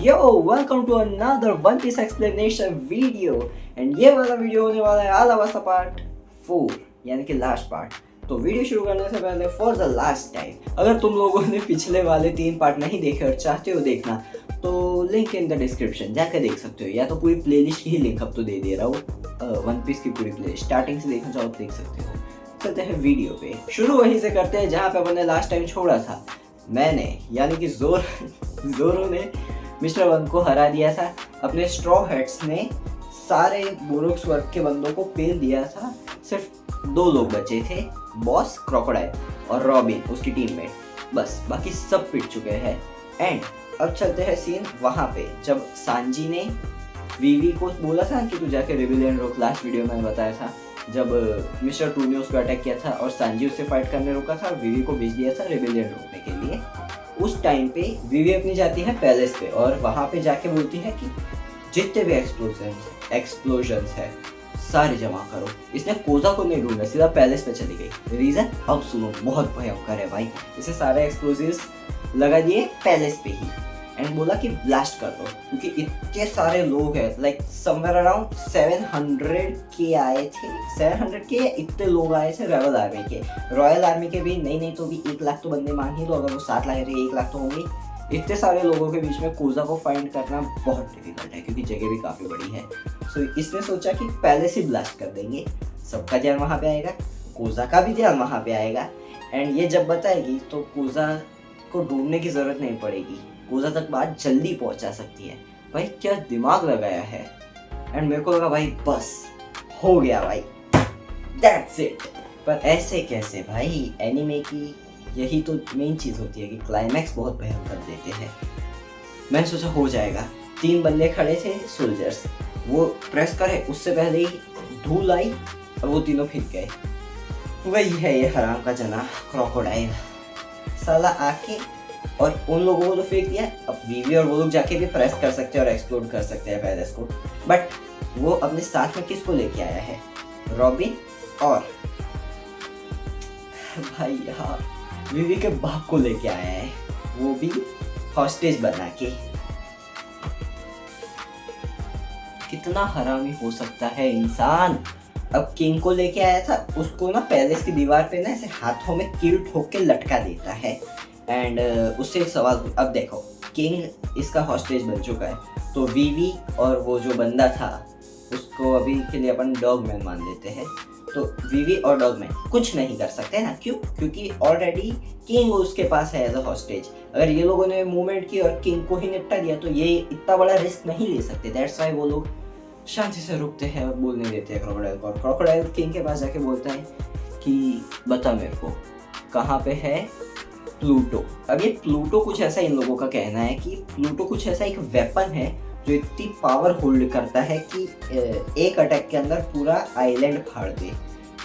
Yo, welcome to another One Piece explanation video and ये वाला video होने वाला है आलावास्ता पार्ट 4 यानी कि लास्ट पार्ट। तो वीडियो शुरू करने से पहले फॉर द लास्ट टाइम अगर तुम लोगों ने पिछले वाले 3 पार्ट नहीं देखे और चाहते हो देखना तो लिंक इन द डिस्क्रिप्शन जाकर देख सकते हो, या तो पूरी प्लेलिस्ट की ही लिंक अब तो दे दे रहा हूँ। वन पीस की पूरी प्लेलिस्ट स्टार्टिंग से देखना चाहो तो देख सकते हो। चलते हैं वीडियो पे, शुरू वहीं से करते हैं जहाँ पे अपन ने लास्ट टाइम छोड़ा था। मैंने यानी कि जोरो ने मिस्टर वन को हरा दिया था। अपने स्ट्रॉ हेड्स ने सारे बोरोक्स वर्ग के बंदों को पेल दिया था। सिर्फ 2 लोग बचे थे, बॉस क्रोकोडाइल और रॉबिन उसकी टीममेट, बस बाकी सब पिट चुके हैं। एंड अब चलते हैं सीन वहाँ पे जब सांजी ने वीवी को बोला था कि तू जाके रिबेलियन रोक। लास्ट वीडियो में बताया था जब मिस्टर टू ने उसको अटैक किया था और सांजी उससे फाइट करने रोका था और वीवी को भेज दिया था रिबेलियन रोकने के लिए। उस टाइम पे वीवी अपनी जाती है पैलेस पे और वहाँ पे जाके बोलती है कि जितने भी एक्सप्लोजन्स है सारे जमा करो। इसने कोजा को नहीं ढूंढा, सीधा पैलेस पे चली गई। रीजन अब सुनो, बहुत भयंकर है भाई। इसे सारे एक्सप्लोजिव्स लगा दिए पैलेस पे ही एंड बोला कि ब्लास्ट कर दो, क्योंकि इतने सारे लोग हैं, लाइक समवेयर अराउंड 700 के आए थे। 700 के इतने लोग आए थे रेबल आर्मी के। रॉयल आर्मी के भी नहीं तो भी 1 लाख तो बंदे मान ही लो, अगर वो 7 लाख रहे 1 लाख तो होंगे। इतने सारे लोगों के बीच में कोजा को फाइंड करना बहुत डिफिकल्ट है क्योंकि जगह भी काफ़ी बड़ी है। सो इसने सोचा कि पैलेस ही ब्लास्ट कर देंगे, सबका ध्यान वहाँ पे आएगा, कोजा का भी ध्यान वहाँ पे आएगा। एंड ये जब बताएगी तो कोजा को ढूंढने की जरूरत नहीं पड़ेगी, कोजा तक बात जल्दी पहुंचा सकती है। भाई क्या दिमाग लगाया है। एंड मेरे को लगा भाई बस हो गया भाई, दैट्स इट। पर ऐसे कैसे भाई, एनिमे की यही तो मेन चीज़ होती है कि क्लाइमैक्स बहुत भयंकर देते हैं। मैंने सोचा हो जाएगा। 3 बंदे खड़े थे सोल्जर्स, वो प्रेस करे उससे पहले ही धूल आई और वो तीनों फिर गए। वही है ये हराम का जना क्रोकोडाइल, साला आके और उन लोगों को तो फेंक दिया। अब वीवी और वो लोग जाके भी प्रेस कर सकते हैं और एक्सप्लोड कर सकते हैं पैलेस को, बट वो अपने साथ में किसको लेके आया है? रॉबिन और भाई यार वीवी के बाप को लेके आया है, वो भी हॉस्टेज बना के। कितना हरामी हो सकता है इंसान। अब किंग को लेके आया था, उसको ना पैलेस की दीवार पे ना ऐसे हाथों में कील ठोक के लटका देता है। एंड उससे एक सवाल, अब देखो किंग इसका हॉस्टेज बन चुका है, तो वीवी और वो जो बंदा था उसको अभी के लिए अपन डॉगमैन मान लेते हैं। तो वीवी और डॉगमैन कुछ नहीं कर सकते ना, क्यों? क्योंकि ऑलरेडी किंग उसके पास है एज अ हॉस्टेज। अगर ये लोगों ने मूवमेंट की और किंग को ही निपटा दिया तो ये इतना बड़ा रिस्क नहीं ले सकते। दैट्स वाई वो लोग शांति से रुकते हैं और बोलने देते हैं क्रोकोडाइल को। और क्रोकोडाइल किंग के पास जाके बोलता है कि बता मेरे को कहाँ पे है प्लूटो। अब ये प्लूटो कुछ ऐसा इन लोगों का कहना है कि प्लूटो कुछ ऐसा एक वेपन है जो इतनी पावर होल्ड करता है कि एक अटैक के अंदर पूरा आइलैंड फाड़ दे,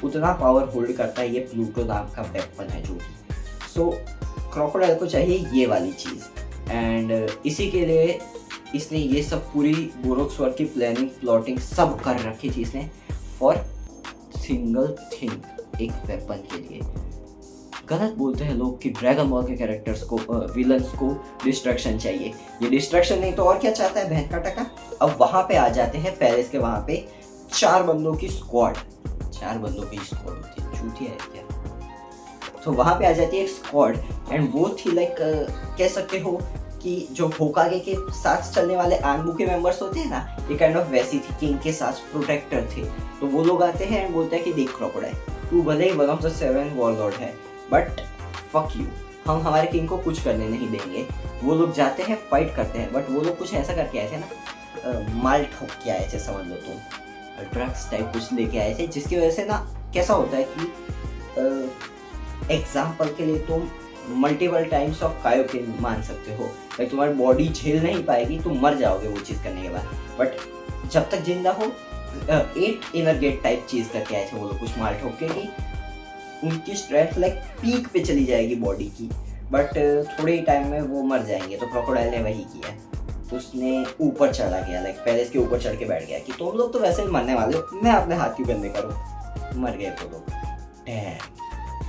उतना पावर होल्ड करता है ये प्लूटो नाम का वेपन है जो कि। सो क्रोकोडाइल को चाहिए ये वाली चीज़ एंड इसी के लिए इसने ये सब पूरी बोरोक्स वर्ग की प्लानिंग प्लॉटिंग सब कर रखी थी इसने फॉर सिंगल थिंग, एक वेपन के लिए। गलत बोलते हैं लोग कि ड्रैगन बॉल के कैरेक्टर्स को विलन्स को डिस्ट्रक्शन चाहिए। ये डिस्ट्रक्शन नहीं तो और क्या चाहता है बहन का टका। अब वहाँ पे आ जाते हैं पैलेस के, वहाँ पे 4 बंदों की स्क्वाड, 4 बंदों की स्क्वाड होती है, झूठी है क्या? तो वहाँ पे आ जाती है एक स्क्वाड एंड वो थी लाइक कह सकते हो कि जो होकागे के साथ चलने वाले आनबू के मेंबर्स होते हैं ना, ये काइंड ऑफ वैसी थी, किंग के साथ प्रोटेक्टर थे। तो वो लोग आते हैं एंड बोलते हैं कि देख क्रोकोडाइल, तू भले ही वन ऑफ द 7 वॉरलॉर्ड है बट फक यू, हम हमारे किंग को कुछ करने नहीं देंगे। वो लोग जाते हैं फाइट करते हैं, बट वो लोग कुछ ऐसा करके आए थे ना, माल ठोक के आए थे, समझ लो तुम, ड्रग्स टाइप कुछ लेके आए थे, जिसकी वजह से ना कैसा होता है कि एग्जाम्पल के लिए तुम मल्टीपल टाइम्स ऑफ कायोकिन मान सकते हो। लाइक तुम्हारी बॉडी झेल नहीं पाएगी, तुम मर जाओगे वो चीज़ करने के बाद, बट जब तक जिंदा हो 8 इनर गेट टाइप चीज़ करके आए थे वो लोग, कुछ माल ठोक के कि उनकी स्ट्रेंथ लाइक पीक पे चली जाएगी बॉडी की, बट थोड़े ही टाइम में वो मर जाएंगे। तो क्रोकोडाइल ने वही किया, उसने ऊपर चढ़ा गया, लाइक पैलेस के ऊपर चढ़ के बैठ गया कि तुम लोग तो वैसे ही मरने वाले हो, मैं अपने हाथ क्यों गंदे करूँ। मर गए वो लोग।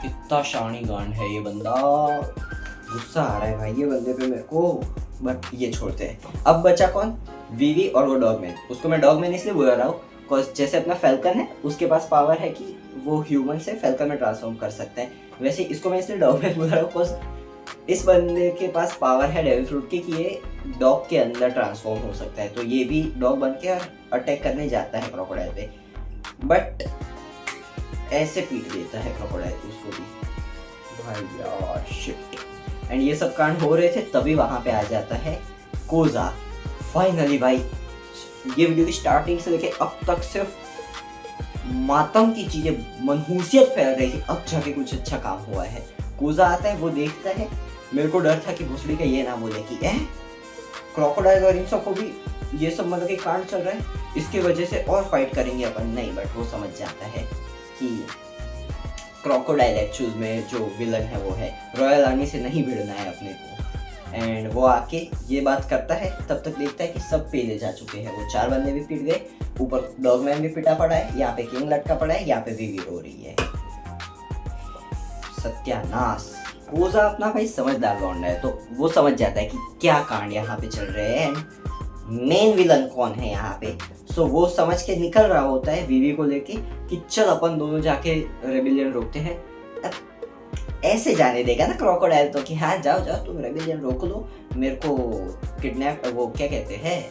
कितना शानी गांड है ये बंदा, गुस्सा आ रहा है भाई ये बंदे पे मेरे को। बट ये छोड़ते हैं। अब बचा कौन? वीवी और वो डॉगमैन। उसको मैं डॉगमैन इसलिए बोल रहा हूँ बिकॉज जैसे अपना फैल्कन है, उसके पास पावर है कि वो ह्यूमन से फैल्कन में ट्रांसफॉर्म कर सकते हैं, वैसे इसको मैं इसलिए डॉगमैन बोल रहा हूँ बिकॉज इस बंदे के पास पावर है डेविल फ्रूट की कि ये डॉग के अंदर ट्रांसफॉर्म हो सकता है। तो ये भी डॉग बन के अटैक करने जाता है क्रोकोडाइल पे, बट ऐसे पीट देता है क्रोकोडाइल उसको भी। भाई यार शिट। एंड ये सब कांड हो रहे थे तभी वहां पे आ जाता है कोजा। फाइनली भाई, ये वीडियो की स्टार्टिंग से लेके अब तक सिर्फ मातम की चीजें, मनहूसियत फैल रही थी, अब जाके कुछ अच्छा काम हुआ है। कोजा आता है, वो देखता है, मेरे को डर था कि भोसड़ी का ये ना बोले कि क्रोकोडाइल और इन सबको भी ये सब मतलब कि कांड चल रहा है, इसकी वजह से और फाइट करेंगे अपन। नहीं, बट वो समझ जाता है कि क्रोकोडाइल एक्चुअल में जो विलन है वो है, रॉयल आर्मी से नहीं भिड़ना है अपने को। एंड वो आके ये बात करता है, तब तक देखता है कि सब पेले जा चुके हैं। वो 4 बंदे भी पिट गए, ऊपर डॉगमैन भी पिटा पड़ा है, यहाँ पे किंग लटका पड़ा है, यहाँ पे वीवी रो रही है। सत्यानाश। कोजा अपना भाई समझदार लौंडा है, तो वो समझ जाता है कि क्या कांड यहाँ पे चल रहे हैं, मेन विलन कौन है यहाँ पे। सो वो समझ के निकल रहा होता है वीवी को लेके कि चल अपन दोनों जाके रेबिलियन रोकते हैं। अब ऐसे जाने देगा ना क्रोकोडाइल तो कि हाँ जाओ जाओ तुम रेबिलियन रोक लो, मेरे को किडनैप, वो क्या कहते हैं,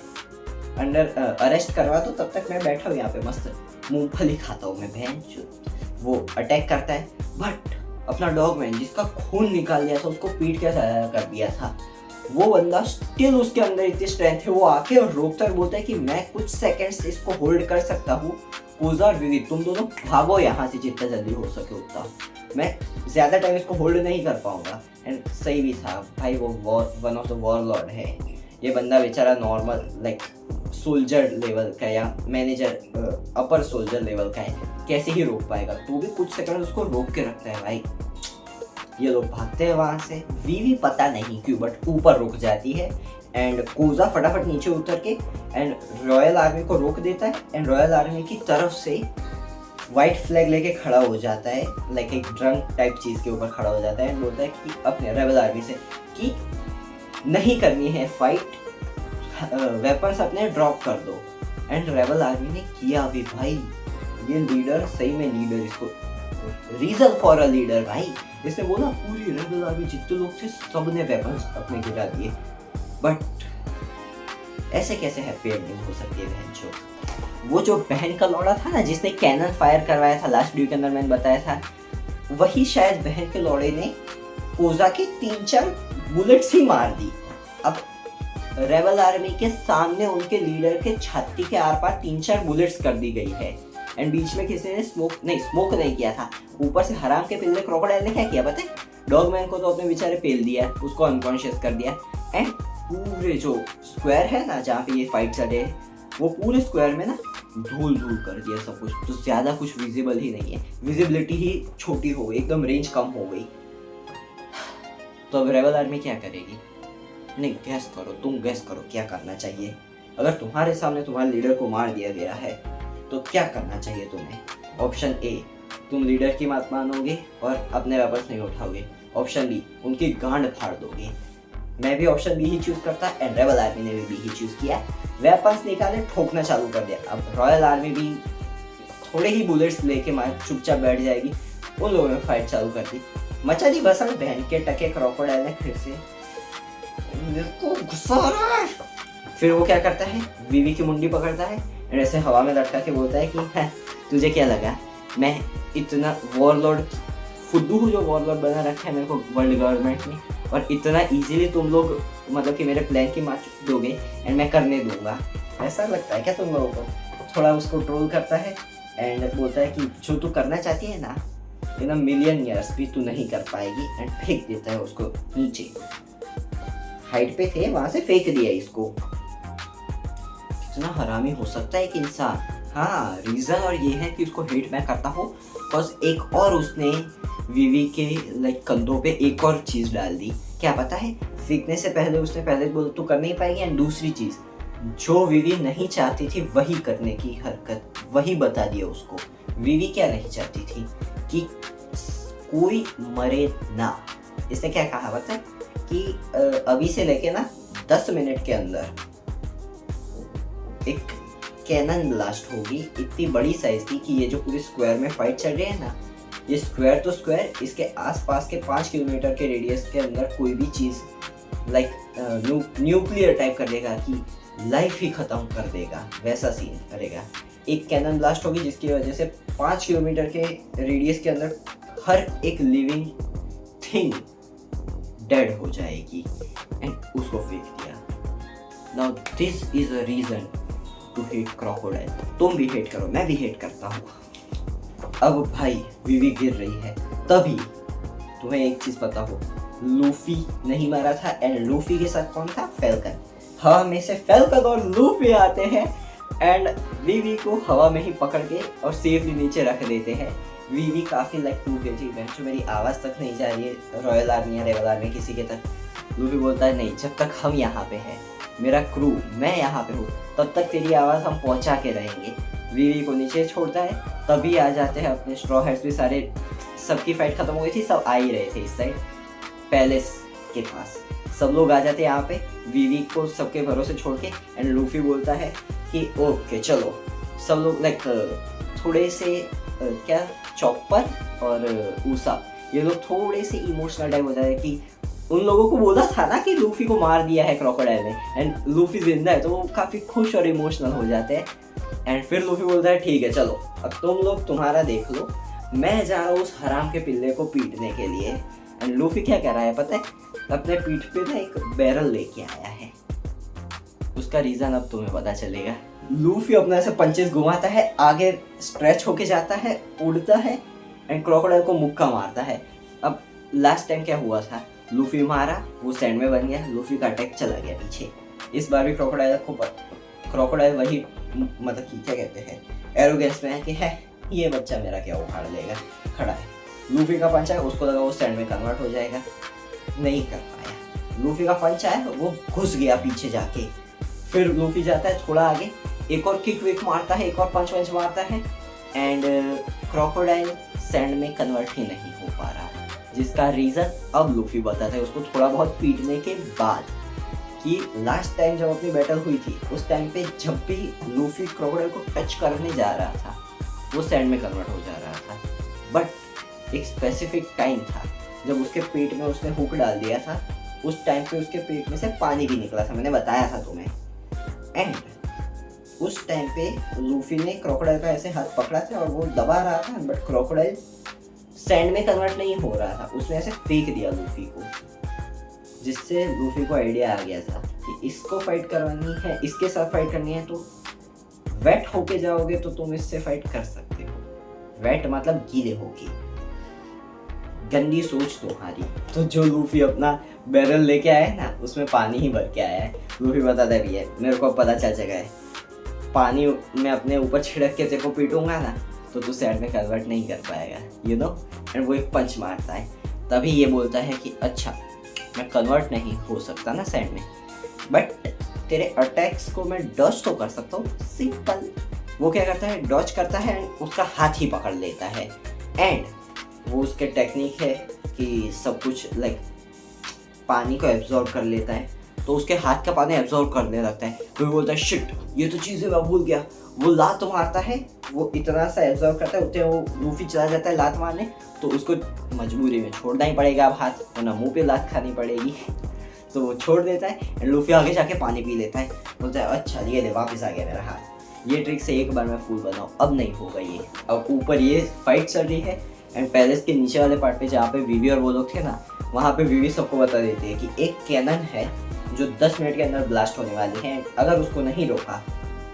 अंडर अरेस्ट करवा दो, तब तक मैं बैठा हूँ यहाँ पे मस्त मूंगफली खाता हूँ मैं बहन चोद। वो अटैक करता है, बट अपना डॉगमैन जिसका खून निकाल दिया था, उसको पीट के साया कर दिया था, वो बंदा स्टिल उसके अंदर इतनी स्ट्रेंथ है, वो आके और रोकता है, बोलता है कि मैं कुछ सेकंड्स इसको होल्ड कर सकता हूँ। कोजा और विवी तुम दोनों भागो यहाँ से जितना जल्दी हो सके उतना, मैं ज़्यादा टाइम इसको होल्ड नहीं कर पाऊंगा। एंड सही भी था भाई, वो वन ऑफ द वॉरलॉर्ड है। ये बंदा बेचारा नॉर्मल लाइक सोल्जर लेवल का या मैनेजर अपर सोल्जर लेवल का है, कैसे ही रोक पाएगा, तो भी कुछ सेकंड उसको रोक के रखता है भाई। ये लोग भागते हैं वहाँ से, वीवी पता नहीं क्यों बट ऊपर रुक जाती है, एंड कोजा फटाफट नीचे उतर के एंड रॉयल आर्मी को रोक देता है, एंड रॉयल आर्मी की तरफ से वाइट फ्लैग लेके खड़ा हो जाता है, लाइक एक ड्रंक टाइप चीज़ के ऊपर खड़ा हो जाता है, एंड बोलता है कि अपने रेबल आर्मी से कि नहीं करनी है फाइट, वेपन्स अपने ड्रॉप कर दो। एंड रेबल आर्मी ने किया भी भाई। ये लीडर सही में लीडर, इसको रीजन फॉर अ लीडर भाई। इसने बोला पूरी रेबल आर्मी जितने लोग थे सब ने वेपन्स अपने गिरा दिए, बट ऐसे कैसे हैप्पी एंडिंग हो सकती है बहन चो। वो जो बहन का लौड़ा था ना जिसने कैनन फायर करवाया था लास्ट वीडियो के अंदर, मैंने बताया था, वही शायद बहन के लौड़े ने कोजा की 3-4 बुलेट्स ही मार दी। अब रेबल आर्मी के सामने उनके लीडर के छाती के आर पार 3-4 बुलेट्स कर दी गई है, एंड बीच में किसी ने स्मोक नहीं किया था। ऊपर से हराम के पिल्ले क्रोकोडाइल ने क्या किया पता है, डॉगमैन को तो अपने बेचारे पेल दिया, उसको अनकॉन्शियस कर दिया, एंड पूरे जो स्क्वायर है ना जहाँ पे ये फाइट चल रही है, वो पूरे स्क्वायर में ना धूल धूल कर दिया सब कुछ, तो ज़्यादा कुछ विजिबल ही नहीं है, विजिबिलिटी ही छोटी हो गई, एकदम रेंज कम हो गई। तो अब रेबल आर्मी क्या करेगी? नहीं, गैस करो, तुम गैस करो क्या करना चाहिए। अगर तुम्हारे सामने तुम्हारे लीडर को मार दिया गया है तो क्या करना चाहिए तुम्हें? ऑप्शन ए, तुम लीडर की बात मानोगे और अपने वापस नहीं उठाओगे। ऑप्शन बी, उनकी गांड फाड़ दोगे। मैं भी ऑप्शन बी ही चूज करता, एंड रेबल आर्मी ने भी बी ही चूज किया। वेपन्स निकाले, ठोकना चालू कर दिया। अब रॉयल आर्मी भी थोड़े ही बुलेट्स लेके मार चुपचाप बैठ जाएगी, उन लोगों ने फाइट चालू कर दी। मचा दी भसड़ बहन के टके क्रोकोडाइल ने फिर से, गुस्सा आ रहा है। फिर वो क्या करता है, वीवी की मुंडी पकड़ता है, ऐसे हवा में लटका के बोलता है कि तुझे क्या लगा मैं इतना वॉरलॉर्ड फुद्दू हूँ जो वॉरलॉर्ड बना रखा है मेरे को वर्ल्ड गवर्नमेंट ने, और इतना इजीली तुम लोग मतलब कि मेरे प्लान की मार दोगे एंड मैं करने दूंगा। ऐसा लगता है क्या तुम लोगों को? थोड़ा उसको ट्रोल करता है एंड बोलता है कि जो तू करना चाहती है ना इन अ मिलियन ईयर्स भी तू नहीं कर पाएगी, एंड फेंक देता है उसको नीचे। हाइट पे थे, वहां से फेंक दिया इसको। कितना हरामी हो सकता है एक इंसान। हाँ, रीज़न और ये है कि उसको हेट मैं करता हूँ बस एक और उसने वीवी के लाइक कंधों पे एक और चीज़ डाल दी। क्या पता है, फेंकने से पहले उसने पहले बोला तू कर नहीं पाएगी, एंड दूसरी चीज़ जो वीवी नहीं चाहती थी वही करने की हरकत, वही बता दिया उसको। वीवी क्या नहीं चाहती थी कि कोई मरे ना। इसने क्या कहा पता है कि अभी से लेके ना 10 मिनट के अंदर एक कैनन ब्लास्ट होगी इतनी बड़ी साइज की कि ये जो पूरे स्क्वायर में फाइट चल रही है ना, ये स्क्वायर तो स्क्वायर, इसके आसपास के 5 किलोमीटर के रेडियस के अंदर कोई भी चीज़ लाइक न्यूक्लियर टाइप कर देगा कि लाइफ ही ख़त्म कर देगा, वैसा सीन करेगा। एक कैनन ब्लास्ट होगी जिसकी वजह से 5 किलोमीटर के रेडियस के अंदर हर एक लिविंग थिंग डेड हो जाएगी एंड उसको फेंक दिया। Now this is a reason to hate crocodile. तुम भी हेट करो, मैं भी हेट करता हूँ। अब भाई वीवी गिर रही है, तभी तुम्हें एक चीज़ पता हो, लूफी नहीं मारा था एंड लूफी के साथ कौन था? फैल्कन। हवा में से फैल्कन और लूफी आते हैं एंड वीवी को हवा में ही पकड़ के और सेफली नीचे रख देते हैं। वीवी काफ़ी लाइक टूट गई थी, जो मेरी आवाज़ तक नहीं जा रही है रॉयल आर्मी या रेवल आर्मी किसी के तक। लूफी बोलता है नहीं, जब तक हम यहाँ पे हैं, मेरा क्रू, मैं यहाँ पे हूँ, तब तक तेरी आवाज़ हम पहुँचा के रहेंगे। वीवी को नीचे छोड़ता है, तभी आ जाते हैं अपने स्ट्रॉ हैट्स भी सारे। सबकी फाइट खत्म हो गई थी, सब आ ही रहे थे इस साइड पैलेस के पास। सब लोग आ जाते हैं यहाँ पे वीवी को सबके भरोसे छोड़ के एंड लूफी बोलता है कि ओके चलो। सब लोग लाइक थोड़े से क्या चॉपर और ऊसा, ये लोग थोड़े से इमोशनल टाइप हो जाए कि उन लोगों को बोला था ना कि लूफी को मार दिया है क्रोकोडाइल ने एंड लूफी जिंदा है, तो वो काफ़ी खुश और इमोशनल हो जाते हैं। एंड फिर लूफी बोलता है ठीक है चलो, अब तुम लोग तुम्हारा देख लो, मैं जा रहा हूँ उस हराम के पिल्ले को पीटने के लिए। एंड लूफी क्या कर रहा है पता है? अपने पीठ पे ना एक बैरल लेके आया है। उसका रीज़न अब तुम्हें पता चलेगा। लूफी अपना ऐसे पंचेस घुमाता है, आगे स्ट्रेच होके जाता है, उड़ता है एंड क्रोकोडाइल को मुक्का मारता है। अब लास्ट टाइम क्या हुआ था, लूफी मारा, वो सैंड में बन गया, लूफी का अटैक चला गया पीछे। इस बार भी क्रोकोडाइल वही मतलब कि क्या कहते हैं, एरोगेंस में है कि है ये बच्चा मेरा क्या उखाड़ लेगा, खड़ा है। लूफी का पंच आया, उसको लगा वो सैंड में कन्वर्ट हो जाएगा, नहीं कर पाया। लूफी का पंच आया, वो घुस गया पीछे जाके। फिर लूफी जाता है थोड़ा आगे, एक और किक विक मारता है, एक और पंच वंच मारता है एंड क्रोकोडाइल सैंड में कन्वर्ट ही नहीं हो पा रहा, जिसका रीज़न अब लूफी बताता है उसको थोड़ा बहुत पीटने के बाद कि लास्ट टाइम जब अपनी बैटल हुई थी उस टाइम पे जब भी लूफी क्रोकोडाइल को टच करने जा रहा था वो सैंड में कन्वर्ट हो जा रहा था। बट एक स्पेसिफिक टाइम था जब उसके पेट में उसने हुक डाल दिया था, उस टाइम पे उसके पेट में से पानी भी निकला था, मैंने बताया था तुम्हें। एंड उस टाइम पे लूफी ने क्रोकोडाइल का ऐसे हाथ पकड़ा था और वो दबा रहा था, बट क्रोकोडाइल सैंड में कन्वर्ट नहीं हो रहा था, उसने ऐसे फेंक दिया लूफी को, जिससे लूफी को आइडिया आ गया था कि इसको फाइट करवानी है, इसके साथ फाइट करनी है तो वेट होके जाओगे तो तुम इससे फाइट कर सकते हो। वेट मतलब गीले होके। गंदी सोच तुम्हारी। तो जो लूफी अपना बैरल लेके आया है ना, उसमें पानी ही भर के आया है। लूफी बताता भी है मेरे को पता चल चुका है, पानी में अपने ऊपर छिड़क के तेरे को पीटूंगा ना तो तू सैंड में कन्वर्ट नहीं कर पाएगा, यू नो। एंड वो एक पंच मारता है, तभी ये बोलता है कि अच्छा मैं कन्वर्ट नहीं हो सकता ना सैंड में, बट तेरे अटैक्स को मैं डॉज तो कर सकता हूँ, सिंपल। वो क्या करता है, डॉज करता है एंड उसका हाथ ही पकड़ लेता है। एंड वो उसके टेक्निक है कि सब कुछ लाइक पानी को एब्जॉर्ब कर लेता है, तो उसके हाथ का पानी एब्जॉर्ब करने लगता है। तो वो बोलता है शिट ये तो चीज़ें मैं भूल गया। वो लात मारता है, वो इतना सा एब्जॉर्ब करता है, उतने वो लूफी चला जाता है लात मारने, तो उसको मजबूरी में छोड़ना ही पड़ेगा अब हाथ, वरना मुँह पे लात खानी पड़ेगी। तो वो छोड़ देता है एंड लूफी आगे जाके पानी पी लेता है, बोलता है अच्छा ये ले वापस आ गया मेरा हाथ। ये ट्रिक से एक बार मैं फूल बनाऊँ, अब नहीं होगा ये। अब ऊपर ये फाइट चल रही है एंड पैलेस के नीचे वाले पार्ट पे जहाँ पे वीवी और वो लोग थे ना, वहाँ पे वीवी सबको बता देती है कि एक कैनन है जो 10 मिनट के अंदर ब्लास्ट होने वाली है, अगर उसको नहीं रोका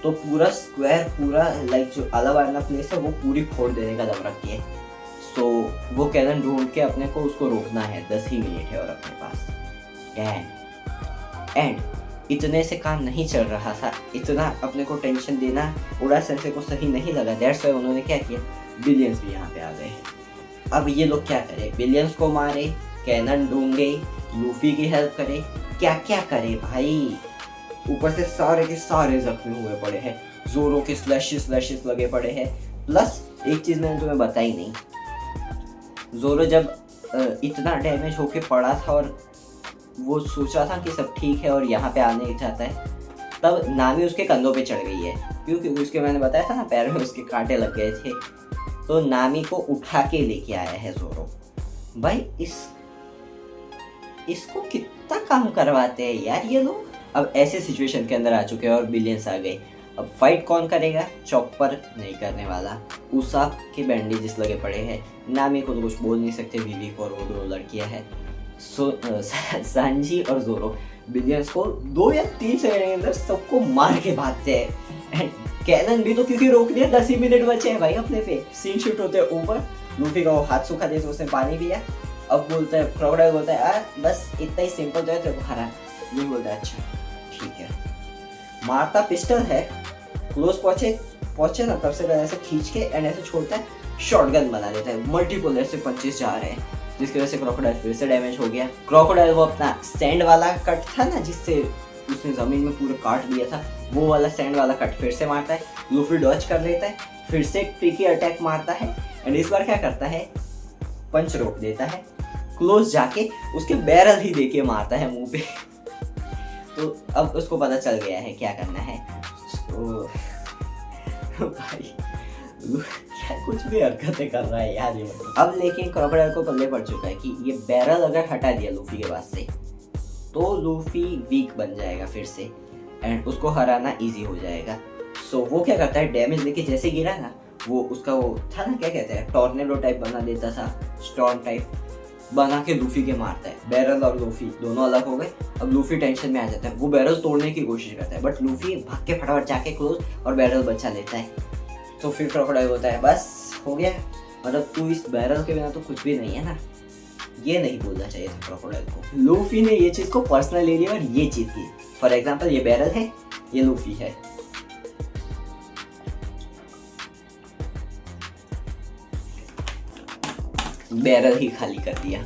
तो पूरा स्क्वायर, पूरा लाइक जो अलग प्लेस है वो पूरी फोड़ देने का दम रखती है। सो वो कैनन ढूंढ के अपने को उसको रोकना है, 10 ही मिनट है और अपने पास। एंड इतने से काम नहीं चल रहा था, इतना अपने को टेंशन देना उड़ा सेंसे को सही नहीं लगा। दैट्स व्हाई उन्होंने क्या किया, बिलियंस भी यहाँ पे आ गए। अब ये लोग क्या करे, बिलियंस को मारे, कैनन ढूंढे, लूफी की हेल्प करे, क्या क्या करे भाई। ऊपर से सारे के सारे जख्मी हुए पड़े हैं, जोरों के स्लैशेस लगे पड़े हैं। प्लस एक चीज़ मैंने तुम्हें बताई नहीं, जोरो जब इतना डैमेज होके पड़ा था और वो सोच रहा था कि सब ठीक है और यहाँ पे आने चाहता है, तब नामी उसके कंधों पे चढ़ गई है, क्योंकि उसके मैंने बताया था ना पैर में उसके कांटे लग गए थे। तो नामी को उठा के लेके आया है ज़ोरो। भाई इसको कितना काम करवाते हैं यार ये लोग। अब ऐसे सिचुएशन के अंदर आ चुके हैं और बिलियंस आ गए। अब फाइट कौन करेगा? चॉपर नहीं करने वाला, उसाप के बैंडेजेस लगे पड़े हैं, नामी को तो कुछ बोल नहीं सकते, बीवी को, और वो दो लड़कियां हैं। सांजी और ज़ोरो बिलियंस को 2 या 3 सेकंड के अंदर सबको मार के भागते हैं। एंड कैनन भी तो क्योंकि रोक दिया, 10 ही मिनट बचे हैं भाई अपने पे। सीन शिफ्ट होते हैं ऊपर, लूफी का वो हाथ सूखा दिया तो उसने पानी पिया। अब बोलता है, क्रोकोडाइल बोलता है बस इतना ही सिंपल तो है तेरे को हरा। ये बोलता है अच्छा ठीक है। मारता पिस्टल है, क्लोज पहुंचे ना तब से ऐसे खींच के एंड ऐसे छोड़ता है, शॉटगन बना देता है। मल्टीपल ऐसे पंचेस जा रहे हैं जिसकी वजह से क्रोकोडाइल फिर से डैमेज हो गया। क्रोकोडाइल वो अपना सैंड वाला कट था ना जिससे उसने जमीन में पूरा काट दिया था, वो वाला सैंड वाला कट फिर से मारता है। लूफी डॉज कर लेता है, फिर से एक ट्रिकी अटैक मारता है एंड इस बार क्या करता है, पंच रोक देता है, क्लोज जाके उसके बैरल ही देके मारता है मुंह पे। तो अब उसको पता चल गया है क्या करना है। तो भाई क्या कुछ भी हरकतें कर रहा है यार ये। अब लेकिन क्रोकोडाइल को पल्ले पड़ चुका है कि ये बैरल अगर हटा दिया लूफी के पास से तो लूफी वीक बन जाएगा फिर से एंड उसको हराना इजी हो जाएगा। सो वो क्या करता है, डैमेज लेके जैसे गिरा ना, वो उसका वो था ना क्या कहते हैं, टॉर्नेडो टाइप बना देता था, स्टॉर्म टाइप बना के लूफी के मारता है। बैरल और लूफी दोनों अलग हो गए। अब लूफी टेंशन में आ जाता है, वो बैरल तोड़ने की कोशिश करता है बट लूफी भाग के फटाफट जाके क्लोज और बैरल बचा लेता है। तो फिर क्रोकोडाइल होता है बस हो गया, मतलब तू इस बैरल के बिना तो कुछ भी नहीं है ना। ये नहीं बोलना चाहिए था क्रोकोडाइल को। लूफी ने ये चीज को पर्सनल ले लिया और ये चीज की, फॉर एग्जाम्पल ये बैरल है, ये लूफी है, बैरल ही खाली कर दिया,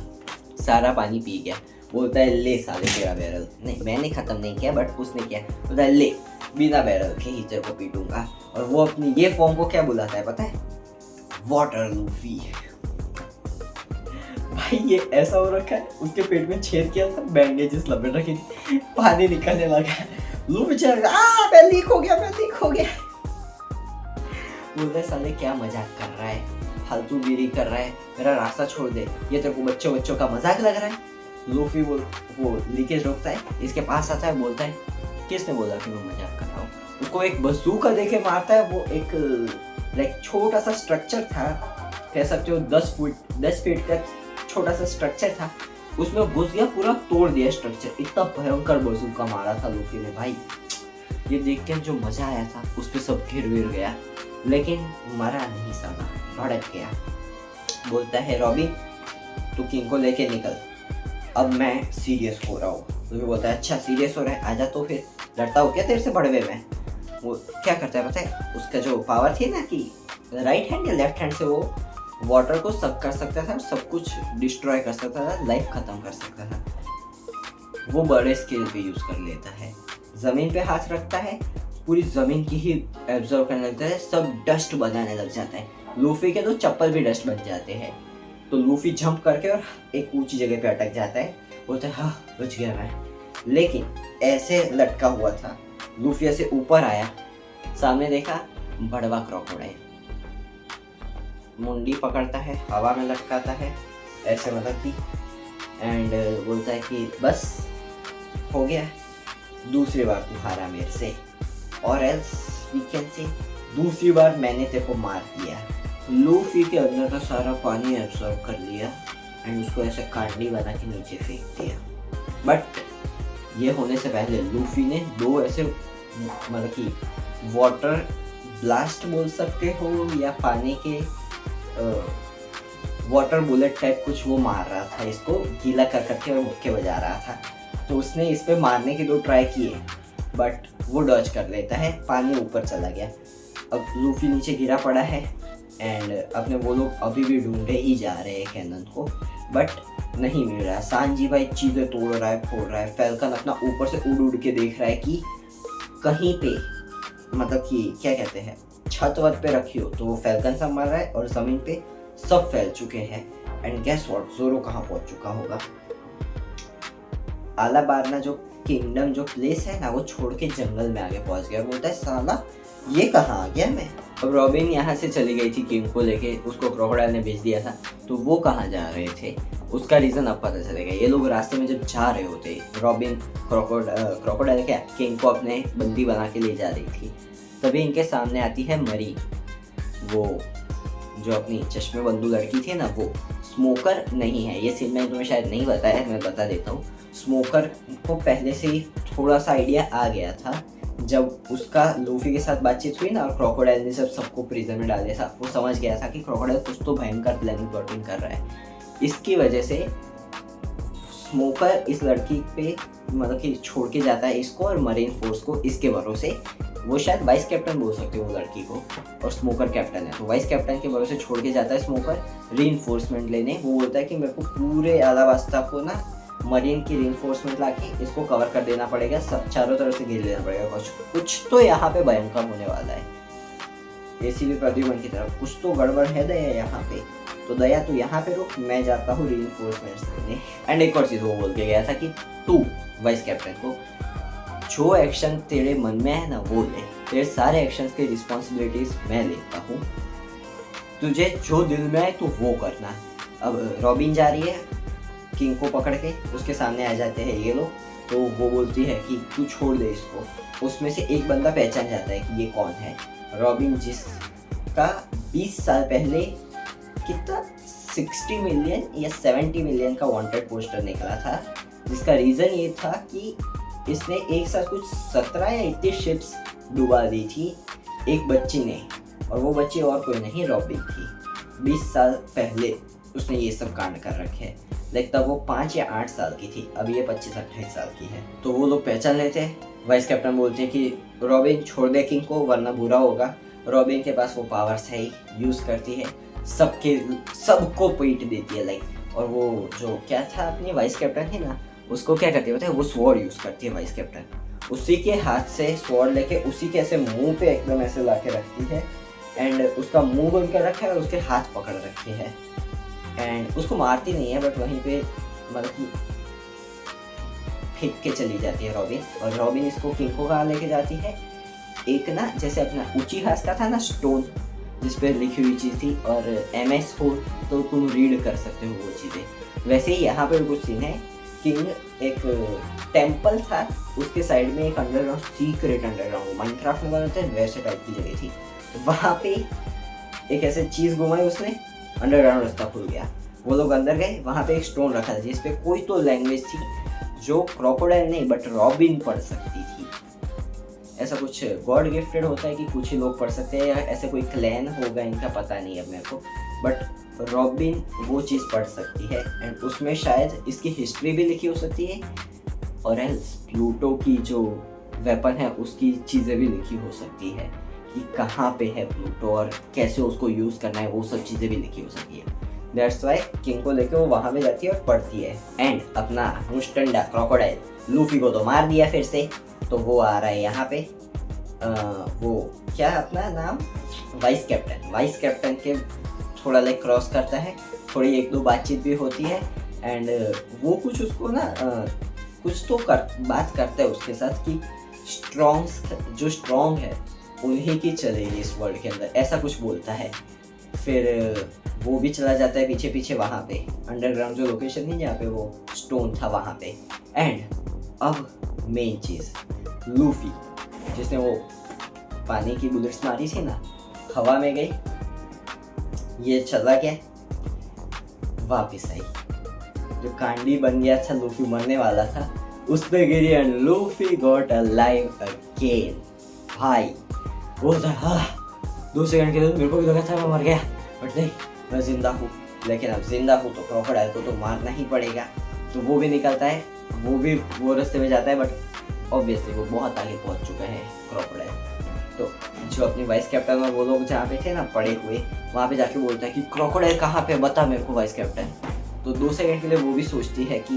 सारा पानी पी गया। बोलता है ले साले तेरा बैरल, नहीं मैंने खत्म नहीं किया बट उसने किया। बोलता है ले बिना बैरल के ही तेरे को पीटूंगा। और वो अपनी ये फॉर्म को क्या बुलाता है पता है, वाटर लूफी। भाई ये ऐसा हो रखा है, उसके पेट में छेद किया था, बैंडेजेस लपेट रखी थी, पानी निकलने लगा, लूफी चल रहा, मैं लीक हो गया। बोलता है साले क्या मजाक कर रहा है, फालतूगिरी कर रहा है, मेरा रास्ता छोड़ दे, ये तेरे को बच्चों का मजाक लग रहा है। लूफी वो लीकेज रोकता है, इसके पास आता है, बोलता है किसने बोला कि मैं मजाक कर रहा हूँ। उसको एक बंदूक देके मारता है। वो एक लाइक छोटा सा स्ट्रक्चर था, कह सकते हो 10 फीट का छोटा सा स्ट्रक्चर था, उसमें घुस गया, पूरा तोड़ दिया स्ट्रक्चर। इतना भयंकर बंदूक मारा था लूफी ने भाई, ये देख के जो मजा आया था उस पर सब घिर गया, लेकिन मरा नहीं, साला भड़क गया। बोलता है रॉबिन तू किंग को लेके निकल, अब मैं सीरियस हो रहा हूँ। तो बोलता है अच्छा सीरियस हो रहा है, आजा तो फिर, लड़ता हो क्या तेरे से बड़वे में। वो क्या करता है पता है, उसका जो पावर थी ना कि राइट हैंड या लेफ्ट हैंड से वो वाटर को सक कर सकता था, सब कुछ डिस्ट्रॉय कर सकता था, लाइफ खत्म कर सकता था, वो बड़े स्केल पे यूज कर लेता है। जमीन पे हाथ रखता है, पूरी जमीन की ही एब्जॉर्ब करने लगता है, सब डस्ट बनाने लग जाता है। लूफी के तो चप्पल भी डस्ट बन जाते हैं। तो लूफी जंप करके और एक ऊंची जगह पे अटक जाता है, बोलता है हाँ बच गया मैं। लेकिन ऐसे लटका हुआ था, लूफी ऐसे ऊपर आया, सामने देखा बड़वा क्रोकोडाइल, मुंडी पकड़ता है, हवा में लटकाता है ऐसे, मतलब कि एंड बोलता है कि बस हो गया, दूसरी बार तू हारा मेरे से, और एल्स वी कैन से दूसरी बार मैंने तेरे को मार दिया। लूफी के अंदर का सारा पानी एब्सॉर्ब कर लिया एंड उसको ऐसे कांडी बना के नीचे फेंक दिया। बट ये होने से पहले लूफी ने 2 ऐसे मतलब कि वाटर ब्लास्ट बोल सकते हो या पानी के वाटर बुलेट टाइप कुछ वो मार रहा था, इसको गीला कर करके और मुक्के बजा रहा था। तो उसने इस पे मारने के 2 ट्राई किए बट वो डॉज कर लेता है, पानी ऊपर चला गया। अब लूफी नीचे गिरा पड़ा है एंड अपने वो लोग अभी भी ढूंढे ही जा रहे हैं कैनन को, बट नहीं मिल रहा। सांजी भाई चीज़ें तोड़ रहा है, फोड़ रहा है, फैल्कन अपना ऊपर से उड़ के देख रहा है कि कहीं पे मतलब कि क्या कहते हैं छत वत पे रखी हो, तो वो फैल्कन सब मर रहा है और ज़मीन पे सब फैल चुके हैं। एंड गेस व्हाट, ज़ोरो कहाँ पहुँच चुका होगा। आलाबारना जो किंगडम जो प्लेस है ना वो छोड़ के जंगल में आगे पहुंच गया। बोलता है साला ये कहाँ आ गया मैं। अब रॉबिन यहाँ से चली गई थी किंग को लेके, उसको क्रोकोडाइल ने भेज दिया था। तो वो कहाँ जा रहे थे उसका रीज़न अब पता चलेगा। ये लोग रास्ते में जब जा रहे होते, रॉबिन क्रोकोडाइल के किंग को अपने बंदी बना के ले जा रही थी, तभी इनके सामने आती है मरी, वो जो अपनी चश्मे बंदू लड़की थी ना, वो स्मोकर नहीं है। ये सीन मैंने तुम्हें शायद नहीं बताया, मैं बता देता हूँ। स्मोकर को पहले से ही थोड़ा सा आइडिया आ गया था जब उसका लूफी के साथ बातचीत हुई ना और क्रोकोडाइल ने सबको प्रिजन में डाल दिया था। वो समझ गया था कि क्रोकोडाइल कुछ तो भयंकर प्लानिंग प्लॉटिंग कर रहा है। इसकी वजह से स्मोकर इस लड़की पे मतलब कि छोड़ के जाता है इसको और मरीन फोर्स को इसके भरोसे। वो शायद वाइस कैप्टन बोल सकते हो वो लड़की को, और स्मोकर कैप्टन है। तो वाइस कैप्टन के भरोसे छोड़ के जाता है स्मोकर रीइंफोर्समेंट लेने। वो बोलता है कि मेरे को पूरे अलाबास्ता को ना मरीन की रीइंफोर्समेंट लाके इसको कवर कर देना पड़ेगा, सब चारों तरफ से घेर लेना पड़ेगा। कुछ तो यहाँ पे भयंकर होने वाला है। एसीपी प्रद्युमन की तरफ कुछ तो गड़बड़ है दया यहाँ पे, तो दया तू यहाँ पे रुक, मैं जाता हूँ रीइंफोर्समेंट्स लेने। एंड एक और चीज़ वो बोल के गया था कि तू वाइस कैप्टन को जो एक्शन तेरे मन में है ना वो ले, तेरे सारे एक्शंस की रिस्पॉन्सिबिलिटीज मैं लेता हूँ, तुझे जो दिल में है तू वो करना। अब रॉबिन जा रही है किंग को पकड़ के, उसके सामने आ जाते हैं ये लोग। तो वो बोलती है कि तू छोड़ दे इसको। उसमें से एक बंदा पहचान जाता है कि ये कौन है, रॉबिन, जिसका 20 साल पहले कितना 60 मिलियन या 70 मिलियन का वांटेड पोस्टर निकला था, जिसका रीज़न ये था कि इसने एक साथ कुछ 17 या इतनी शिप्स डुबा दी थी एक बच्ची ने, और वो बच्ची और कोई नहीं रॉबिन थी। 20 साल पहले उसने ये सब कांड कर रखे हैं। लाइक तब वो 5 या 8 साल की थी, अब ये 25-28 साल की है। तो वो लोग पहचान लेते हैं। वाइस कैप्टन बोलते हैं कि रॉबिन छोड़ दे किंग को वरना बुरा होगा। रॉबिन के पास वो पावर्स है ही, यूज़ करती है, सबको पीट देती है लाइक। और वो जो क्या था अपनी वाइस कैप्टन है ना, उसको क्या करती है पता है, वो स्वॉर्ड यूज़ करती है वाइस कैप्टन। उसी के हाथ से स्वॉर्ड लेके उसी के ऐसे मुंह पे एकदम ऐसे ला के रखती है, एंड उसका मुंह बंद कर रखा है और उसके हाथ पकड़ रखे हैं। एंड उसको मारती नहीं है, बट वहीं पे मतलब कि फेंक के चली जाती है रॉबिन। और रॉबिन इसको किंग को कहाँ लेके जाती है, एक ना जैसे अपना ऊंची हाथ का था ना स्टोन जिस पे लिखी हुई चीज़ थी, और MS हो तो तुम रीड कर सकते हो वो चीज़ें। वैसे ही यहाँ पे कुछ सीन है। किंग एक टेम्पल था, उसके साइड में एक अंडरग्राउंड सीक्रेट अंडरग्राउंड माइनक्राफ्ट में बनाते हैं वैसे टाइप की जगह थी। वहाँ पे एक ऐसे चीज़ घुमाई उसने, अंडरग्राउंड रास्ता खुल गया। वो लोग अंदर गए, वहाँ पे एक स्टोन रखा था जिसपे कोई तो लैंग्वेज थी जो क्रोकोडाइल नहीं बट रॉबिन पढ़ सकती थी। ऐसा कुछ गॉड गिफ्टेड होता है कि कुछ ही लोग पढ़ सकते हैं, या ऐसे कोई क्लैन होगा इनका, पता नहीं है मेरे को, बट रॉबिन वो चीज़ पढ़ सकती है। एंड उसमें शायद इसकी हिस्ट्री भी लिखी हो सकती है, और एल्स प्लूटो की जो वेपन है उसकी चीज़ें भी लिखी हो सकती है कि कहाँ पे है प्लूटो और कैसे उसको यूज़ करना है, वो सब चीज़ें भी लिखी हो सकती है। दैट्स वाई किंग को लेके वो वहाँ पे जाती है और पढ़ती है। एंड अपना मुस्टंडा क्रोकोडाइल लूफी को तो मार दिया फिर से, तो वो आ रहा है यहाँ पे। वो क्या है अपना नाम, वाइस कैप्टन के थोड़ा लाइक क्रॉस करता है, थोड़ी एक दो बातचीत भी होती है। एंड वो कुछ उसको ना कुछ तो बात करता है उसके साथ कि जो स्ट्रॉन्ग है उन्हीं की चलेगी इस वर्ल्ड के अंदर, ऐसा कुछ बोलता है। फिर वो भी चला जाता है पीछे पीछे वहाँ पे अंडरग्राउंड जो लोकेशन थी जहाँ पे वो स्टोन था वहाँ पे। एंड अब मेन चीज़, लूफी जिसने वो पानी की बुलेट्स मारी थी ना, हवा में गई, ये चला गया, वापस आई, जो कांडी बन गया था, लूफी मरने वाला था, उस पे गिरी and Luffy got alive again. भाई वो था 2 सेकंड के लिए मेरे को भी लगा था मैं मर गया, बट नहीं, मैं जिंदा हूँ। लेकिन अब जिंदा हूँ तो क्रोकोडाइल को तो मारना ही पड़ेगा। तो वो भी निकलता है, वो भी वो रास्ते में जाता है, बट ऑब्वियसली वो बहुत आगे पहुँच चुका है क्रोकोडाइल। तो जो अपनी वाइस कैप्टन और वो लोग जहाँ पे थे ना पड़े हुए, वहाँ पे जाके बोलता है कि क्रोकोडाइल कहाँ पे, बता मेरे को वाइस कैप्टन। तो 2 सेकंड के लिए वो भी सोचती है कि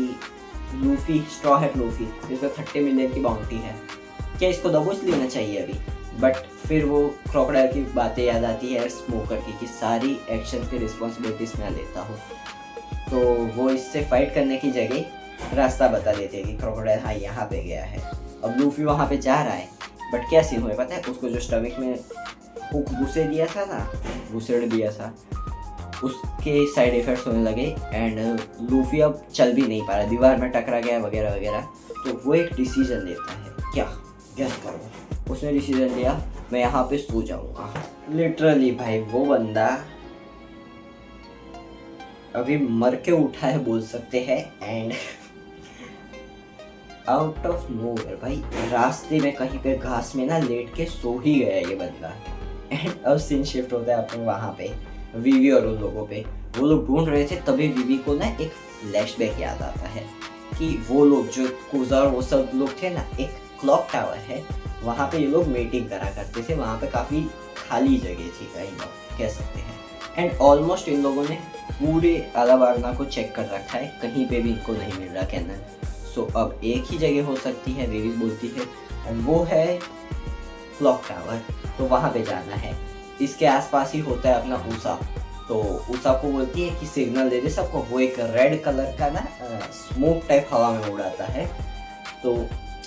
लूफी, स्ट्रॉ हैट लूफी, जिसका 30 मिलियन की बाउंटी है, क्या इसको दबोच लेना चाहिए अभी। बट फिर वो क्रोकोडाइल की बातें याद आती है स्मोकर की कि सारी एक्शन की रिस्पॉन्सिबिलिटीज मैं लेता हूँ। तो वो इससे फाइट करने की जगह रास्ता बता देते हैं कि क्रोकोडाइल हाँ यहाँ पे गया है। अब लूफी वहाँ पे जा रहा है, बट क्या सीन हुआ पता है, उसको जो स्टमक में हुक घुसे दिया था ना, घुसेड़ दिया था, उसके साइड इफेक्ट्स होने लगे एंड लूफी अब चल भी नहीं पा रहा, दीवार में टकरा गया वगैरह वगैरह। तो वो एक डिसीजन लेता है, क्या गेस करो, उसने डिसीजन लिया मैं यहाँ पे सो जाऊँगा। लिटरली भाई वो बंदा अभी मर के उठा है बोल सकते हैं एंड आउट ऑफ नोवेयर भाई रास्ते में कहीं पे घास में ना लेट के सो ही गया ये बंदा। एंड अब सीन शिफ्ट होता है अपने वहाँ पे वीवी और उन लोगों पे। वो लोग ढूंढ रहे थे, तभी वीवी को ना एक फ्लैशबैक याद आता है कि वो लोग जो कुजा और वो सब लोग थे ना, एक क्लॉक टावर है वहाँ पे ये लोग मीटिंग करा करते थे, वहाँ पे काफ़ी खाली जगह थी काइंड ऑफ कह सकते हैं। एंड ऑलमोस्ट इन लोगों ने पूरे अलाबार्ना को चेक कर रखा है, कहीं पे भी इनको नहीं मिल रहा कैनन। सो अब एक ही जगह हो सकती है, वीवी बोलती है, एंड वो है क्लॉक टावर। तो वहाँ पे जाना है, इसके आसपास ही होता है अपना ऊसा। तो ऊसा को बोलती है कि सिग्नल दे दे सबको। वो एक रेड कलर का ना स्मोक टाइप हवा में उड़ाता है, तो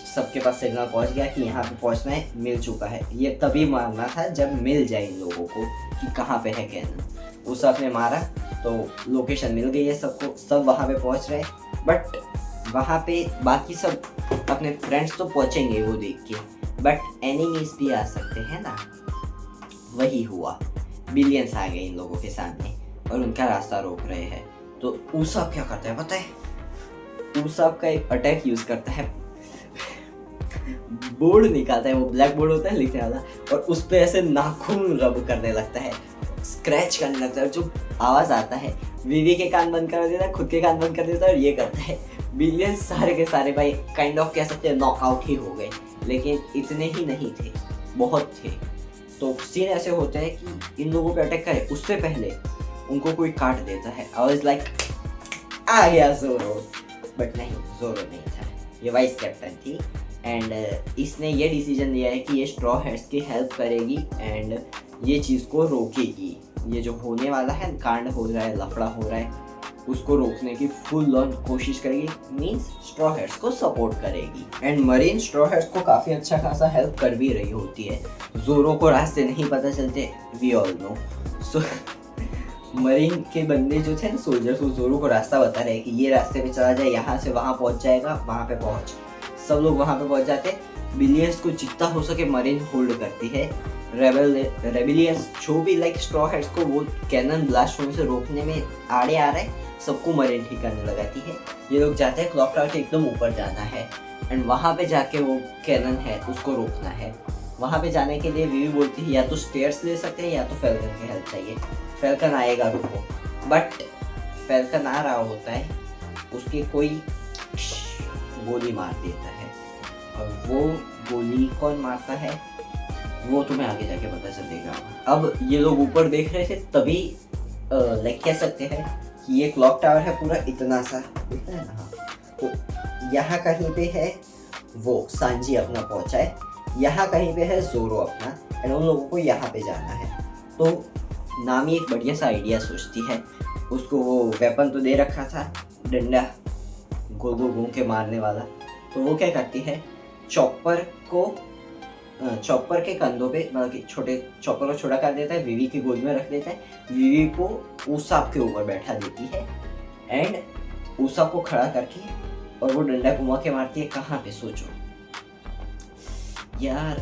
सबके पास सिग्नल पहुंच गया कि यहाँ पे पहुंचना है, मिल चुका है। ये तभी मारना था जब मिल जाए इन लोगों को कि कहाँ पे है कैनन। ऊसा ने मारा तो लोकेशन मिल गई है सबको, सब वहाँ पे पहुँच रहे। बट वहाँ पे बाकी सब अपने फ्रेंड्स तो पहुँचेंगे वो देख के, बट एनिमीज भी आ सकते हैं ना। वही हुआ, बिलियंस आ गए इन लोगों के सामने और उनका रास्ता रोक रहे हैं। तो ऊसाब क्या करता है पता है, ऊसाब का एक अटैक यूज करता है, बोर्ड निकालता है, वो ब्लैक बोर्ड होता है लिखने वाला, और उस पे ऐसे नाखून रब करने लगता है, स्क्रैच करने लगता है। जो आवाज आता है वीवी के कान बंद कर देता है, खुद के कान बंद कर देता है और ये करता है। बिलियंस सारे के सारे भाई काइंड ऑफ कह सकते हैं नॉकआउट ही हो गए, लेकिन इतने ही नहीं थे, बहुत थे। तो सीन ऐसे होते हैं कि इन लोगों पे अटैक करे उससे पहले उनको कोई काट देता है। आई वाज लाइक आ गया जोरो, बट नहीं, जोरो नहीं था, ये वाइस कैप्टन थी। एंड इसने ये डिसीजन लिया है कि ये स्ट्रॉ हेड्स की हेल्प करेगी एंड ये चीज़ को रोकेगी। ये जो होने वाला है, कांड हो रहा है, लफड़ा हो रहा है, उसको रोकने की फुल ऑन कोशिश करेगी, मींस स्ट्रॉ हेड्स को सपोर्ट करेगी। एंड मरीन स्ट्रॉ हेड्स को काफ़ी अच्छा खासा हेल्प कर भी रही होती है। जोरो को रास्ते नहीं पता चलते, we all know. So marine के बंदे जो थे ना सोल्जर्स, वो जोरो को रास्ता बता रहे हैं कि ये रास्ते में चला जाए, यहाँ से वहाँ पहुँच जाएगा, वहाँ पे पहुँच। सब लोग वहाँ पे पहुँच जाते। बिलियंस को जितना हो सके मरीन होल्ड करती है। रेबिलियंस जो भी लाइक स्ट्रॉ हेड्स को वो कैनन ब्लास्ट होने से रोकने में आड़े आ रहे हैं, सबको मरीन ठीक करने लगाती है। ये लोग जाते हैं क्लॉक टावर के एकदम ऊपर जाना है एंड वहाँ पे जाके वो कैनन है उसको रोकना है। वहाँ पे जाने के लिए वीवी बोलती है या तो स्टेयर्स ले सकते हैं या तो फैल्कन की हेल्प चाहिए। फैल्कन आएगा रुको, बट फैल्कन आ रहा होता है, उसकी कोई गोली मार देता है, और वो गोली कौन मारता है वो तुम्हें आगे जाके पता चलेगा। अब ये लोग ऊपर देख रहे थे, तभी लाइक कह सकते हैं कि ये क्लॉक टावर है पूरा इतना सा, दिखता है ना, तो यहाँ कहीं पे है वो सांजी अपना पहुँचा है, यहाँ कहीं पे है जोरो अपना, एंड उन लोगों को यहाँ पे जाना है। तो नामी एक बढ़िया सा आइडिया सोचती है, उसको वो वेपन तो दे रखा था, डंडा गोल गोल घूम के मारने वाला। तो वो क्या करती है, चॉपर के कंधों पे, मतलब कि छोटे चॉपर को छोटा कर देता है, वीवी की गोद में रख देता है, वीवी को ऊसाब के ऊपर बैठा देती है एंड ऊसाब को खड़ा करके और वो डंडा घुमा के मारती है। कहाँ पे सोचो यार,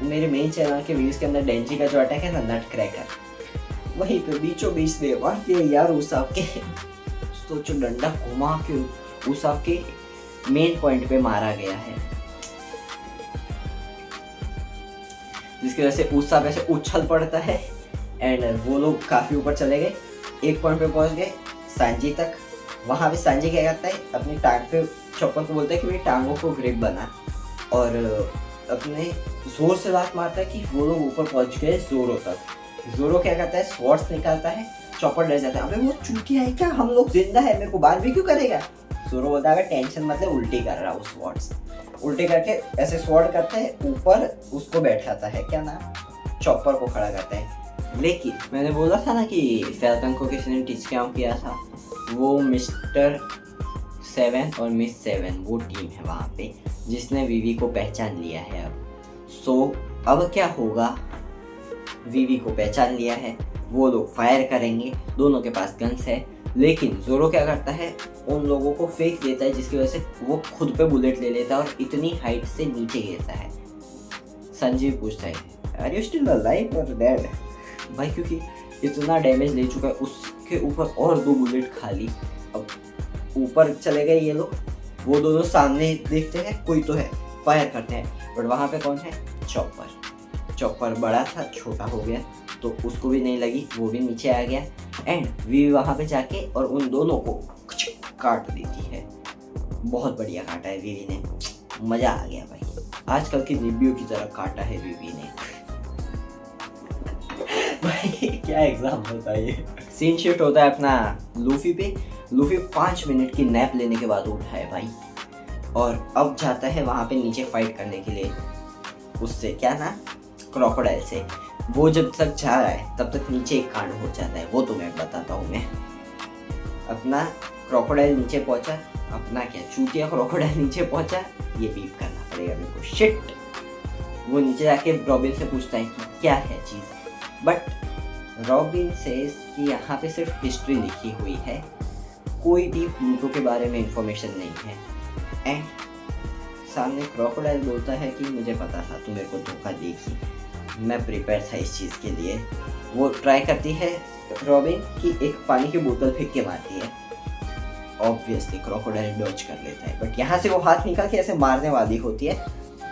मेरे मेन चैनल के वीडियोस के अंदर डेंजी का जो अटैक है ना, नट क्रैकर, वहीं पे बीचों बीच में मारती है यार ऊसाब के। सोचो डंडा घुमा के ऊसाब के मेन पॉइंट पे मारा गया है, जिसकी वजह से ऊसाब ऐसे उछल पड़ता है एंड वो लोग काफ़ी ऊपर चले गए, एक पॉइंट पे पहुंच गए सांजी तक। वहाँ पे सांजी क्या करता है, अपनी टांग पे चॉपर को बोलता है कि मेरी टांगों को ग्रिप बना, और अपने जोर से बात मारता है कि वो लोग ऊपर पहुंच गए जोरो तक। जोरो क्या करता है, स्वॉर्ड्स निकालता है, चॉपर डर जाता है, अबे वो चूतिया है क्या, हम लोग जिंदा है, मेरे को बार भी क्यों करेगा। जोरो बोलता है टेंशन मतलब उल्टी कर रहा हूँ, स्वॉर्ड्स उल्टे करके ऐसे स्वॉर्ड करते हैं, ऊपर उसको बैठाता है, क्या नाम, चॉपर को खड़ा करता है। लेकिन मैंने बोला था ना कि फैल्कन को किसी ने टीच कैम्प किया था, वो मिस्टर 7 और मिस 7 वो टीम है वहाँ पे जिसने वीवी को पहचान लिया है अब। सो अब क्या होगा, वीवी को पहचान लिया है, वो लोग फायर करेंगे, दोनों के पास गन्स है, लेकिन जोरो क्या करता है, उन लोगों को फेंक देता है जिसकी वजह से वो खुद पे बुलेट ले लेता है और इतनी हाइट से नीचे गिरता है। संजीव पूछता है आर यू स्टिल अलाइव और डेड भाई, क्योंकि इतना डैमेज ले चुका है, उसके ऊपर और 2 बुलेट खाली। अब ऊपर चले गए ये लोग, वो दोनों सामने देखते हैं कोई तो है, फायर करते हैं, बट वहाँ पे कौन है, चॉपर बड़ा था छोटा हो गया तो उसको भी नहीं लगी, वो भी नीचे आ गया एंड वीवी वहाँ पे जाके और उन दोनों को काट देती है। बहुत बढ़िया काटा है वीवी ने, मज़ा आ गया भाई, आजकल की निबियों की तरह काटा है वीवी ने भाई क्या एग्जाम्पल था ये। सीन शिफ्ट होता है अपना लूफी पे। लूफी 5 मिनट की नैप लेने के बाद उठा है भाई और अब जाता है वहाँ पे नीचे फाइट करने के लिए, उससे क्या ना, क्रोकोडाइल से। वो जब तक जा रहा है तब तक नीचे एक कांड हो जाता है, वो तो मैं बताता हूँ। मैं अपना क्रोकोडाइल नीचे पहुंचा, अपना क्या चूतिया क्रोकोडाइल नीचे पहुंचा, ये बीप करना पड़ेगा मेरे को, शिट। वो नीचे जाके रॉबिन से पूछता है कि क्या है चीज़, बट रॉबिन सेज कि यहाँ पे सिर्फ हिस्ट्री लिखी हुई है, कोई भी प्लूटो के बारे में इंफॉर्मेशन नहीं है। एंड सामने क्रोकोडाइल बोलता है कि मुझे पता था तू मेरे को धोखा देगी, मैं प्रिपेयर था इस चीज़ के लिए। वो ट्राई करती है रॉबिन कि एक पानी की बोतल फेंक के मारती है, ऑब्वियसली क्रोकोडाइल डॉज कर लेता है, बट यहाँ से वो हाथ निकाल के ऐसे मारने वाली होती है,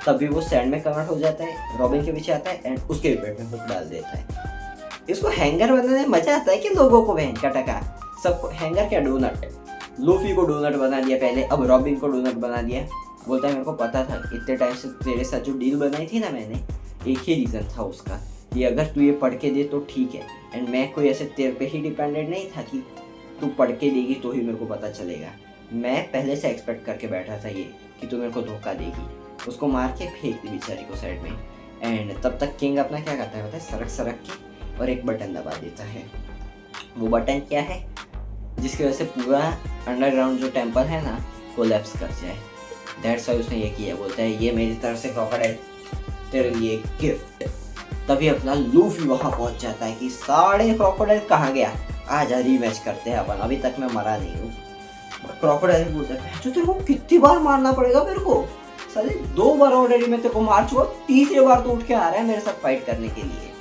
तभी वो सैंड में कन्वर्ट हो जाता है, रॉबिन के पीछे आता है एंड उसके पेट में हुक डाल देता है। इसको हैंगर बनाने में मजा आता है कि लोगों को बहन का टका, सबको हैंगर क्या डोनट, लूफी को डोनट बना दिया पहले, अब रॉबिन को डोनट बना दिया। बोलता है मेरे को पता था इतने टाइम से तेरे साथ जो डील बनाई थी ना मैंने, एक ही रीज़न था उसका कि अगर तू ये पढ़ के दे तो ठीक है, एंड मैं कोई ऐसे तेरे पे ही डिपेंडेंट नहीं था कि तू पढ़ के देगी तो ही मेरे को पता चलेगा, मैं पहले से एक्सपेक्ट करके बैठा था ये कि तू मेरे को धोखा देगी। उसको मार के फेंक दी बेचारी को साइड में, एंड तब तक किंग अपना क्या करता है पता है, सरक के और एक बटन दबा देता है। वो बटन क्या है, जिसकी वजह से पूरा अंडरग्राउंड जो टेम्पल है ना कोलैप्स कर जाए। दैट्स व्हाई उसने ये किया। बोलता है ये मेरी तरफ से क्रोकोडाइल तेरे लिए गिफ्ट। तभी अपना लूफी वहाँ पहुँच जाता है कि साढ़े क्रोकोडाइल कहाँ गया, आजा रीमैच करते हैं अपन, अभी तक मैं मरा नहीं हूँ। क्रोकोडाइल बोलता है जो तेरे को कितनी बार मारना पड़ेगा मेरे को, साले 2 बार ऑलरेडी मैं तेरे को मार चुका, तीसरी बार तो उठ के आ रहा है मेरे साथ फाइट करने के लिए,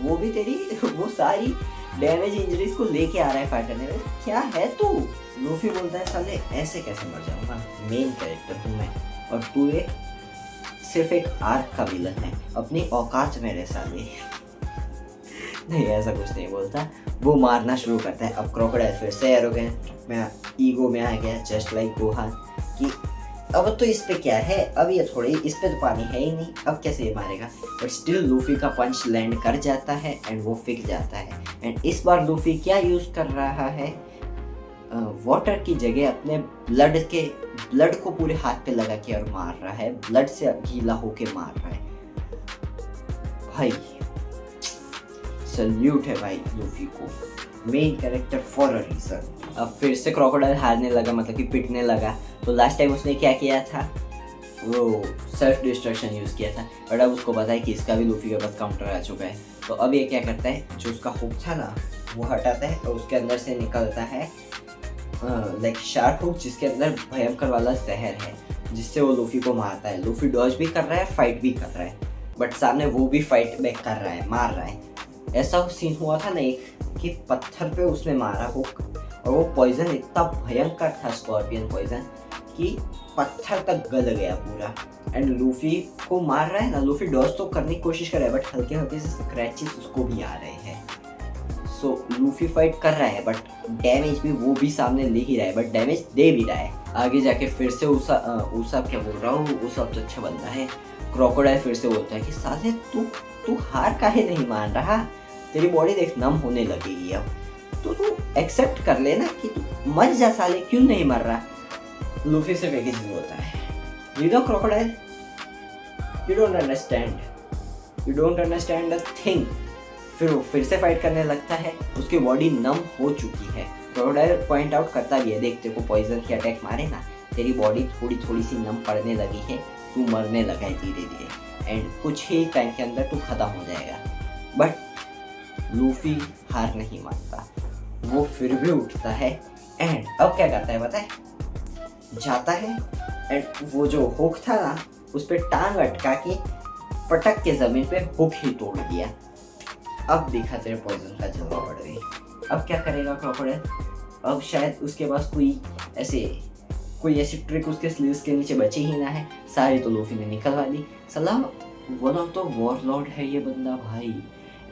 वो भी तेरी वो सारी डैमेज इंजरीज को लेके आ रहा है फाइट करने में, क्या है तू। लूफी बोलता है साले ऐसे कैसे मर जाऊंगा, मेन कैरेक्टर हूँ मैं और तू एक सिर्फ एक आर्क का विलन है, अपनी औकात में रह साले। नहीं ऐसा कुछ नहीं बोलता, वो मारना शुरू करता है। अब क्रोकोडाइल फिर से एरोगेंट में ईगो में आ गया, जस्ट लाइक गोहान, कि अब तो इस पे क्या है, अब ये थोड़ी, इस पे तो पानी है ही नहीं, अब कैसे ये मारेगा। बट स्टिल लूफी का पंच लैंड कर जाता है एंड वो फिक जाता है। एंड इस बार लूफी क्या यूज कर रहा है, वाटर की जगह अपने ब्लड को पूरे हाथ पे लगा के और मार रहा है, ब्लड से गीला होके मार रहा है। भाई सल्यूट है भाई लूफी को, main character for a reason. अब फिर से क्रोकोडाइल हारने लगा, मतलब कि पिटने लगा। तो लास्ट टाइम उसने क्या किया था, वो सेल्फ डिस्ट्रक्शन यूज़ किया था, बट अब उसको पता है कि इसका भी लूफी के पास काउंटर आ चुका है। तो अब ये क्या करता है, जो उसका हुक था ना वो हटाता है और उसके अंदर से निकलता है लाइक शार्प हुक, जिसके अंदर भयंकर वाला जहर है, जिससे वो लूफी को मारता है। लूफी डॉज भी कर रहा है, फाइट भी कर रहा है, बट सामने वो भी फाइट बैक कर रहा है, मार रहा है। ऐसा सीन हुआ था ना एक, कि पत्थर पे उसने मारा हुक और वो पॉइजन इतना भयंकर था, स्कॉर्पियन पॉइजन, कि पत्थर तक गल गया पूरा। एंड लूफी को मार रहा है ना, लूफी डॉज तो करने की कोशिश कर रहा है, बट हल्के हल्के से स्क्रैचेस उसको भी आ रहे हैं। सो लूफी फाइट कर रहा है, बट डैमेज भी वो भी सामने ले ही रहा है, बट डैमेज दे भी रहा है। आगे जाके फिर से उसा क्या बोल रहा हूँ, उसा तो अच्छा बंदा है। क्रोकोडाइल फिर से बोलता है कि साले तू हार काहे नहीं मान रहा, तेरी बॉडी देख नम होने लगेगी अब, तो तू एक्सेप्ट कर लेना कि तू मर जा साले, क्यों नहीं मर रहा। लूफी सिर्फ एक ही चीज बोलता है, you know crocodile, you don't understand the thing. फिर वो फिर से फाइट करने लगता है, उसकी बॉडी नम हो चुकी है, क्रोकोडाइल पॉइंट आउट करता भी है, देख तेरे को पॉइजन के अटैक मारे ना, तेरी बॉडी थोड़ी थोड़ी सी नम पड़ने लगी है, तू मरने लगा है धीरे धीरे एंड कुछ ही टाइम के अंदर तू खत्म हो जाएगा। बट लूफी हार नहीं मानता, वो फिर भी उठता है एंड अब क्या करता है पता है, जाता है एंड वो जो हुक था ना उस पर टांग अटका के पटक के जमीन पे हुक ही तोड़ दिया। अब देखा तेरे पॉइजन का जलवा बढ़ गई। अब क्या करेगा क्रोकोडाइल, अब शायद उसके पास कोई ऐसी ट्रिक उसके स्लीव्स के नीचे बची ही ना है, सारी तो लूफी ने निकलवा दी। साला वन ऑफ द वॉरलॉर्ड है ये बंदा भाई,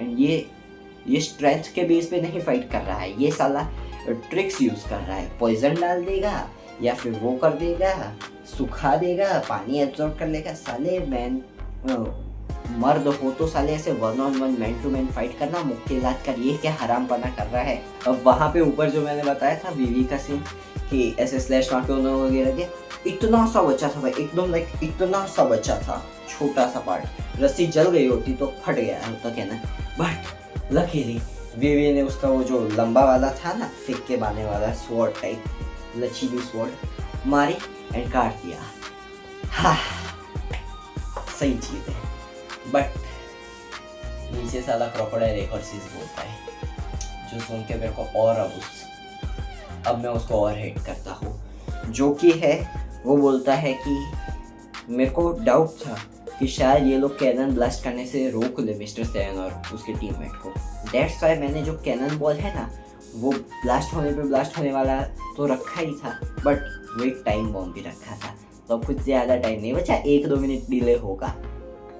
एंड ये स्ट्रेंथ के बेस पे नहीं फाइट कर रहा है, ये साला ट्रिक्स यूज कर रहा है, पॉइजन डाल देगा या फिर वो कर देगा, सुखा देगा, पानी एब्जॉर्ब कर लेगा। साले मर्द हो तो साले ऐसे 1-on-1 man to man fight करना, मुक्केबाज कर, ये क्या हरामपना कर रहा है। अब वहाँ पे ऊपर जो मैंने बताया था वीवी का सीन कि ऐसे स्लैश मार के उन्होंने वगैरह दिया, इतना सा बच्चा था भाई, एकदम लाइक इतना सा बच्चा था, छोटा सा पार्ट, रस्सी जल गई होती तो फट गया होता कहना। बट लकीली वीवी ने उसका वो जो लंबा वाला था ना फिक के बाने वाला स्वॉर्ड टाइप लचीली स्वॉर्ड मारी एंड काट दिया। हाँ सही चीज़ है। बट नीचे साला क्रोकोडाइल एक और चीज़ बोलता है जो सुन के मेरे को और अब मैं उसको और हेट करता हूँ, जो कि है वो बोलता है कि मेरे को डाउट था कि शायद ये लोग कैनन ब्लास्ट करने से रोक ले मिस्टर सेवन और उसके टीममेट को, दैट्स वाई मैंने जो कैनन बॉल है ना वो ब्लास्ट होने वाला तो रखा ही था, बट वो एक टाइम बॉम्ब भी रखा था, तो अब कुछ ज़्यादा टाइम नहीं बचा, 1-2 मिनट डिले होगा,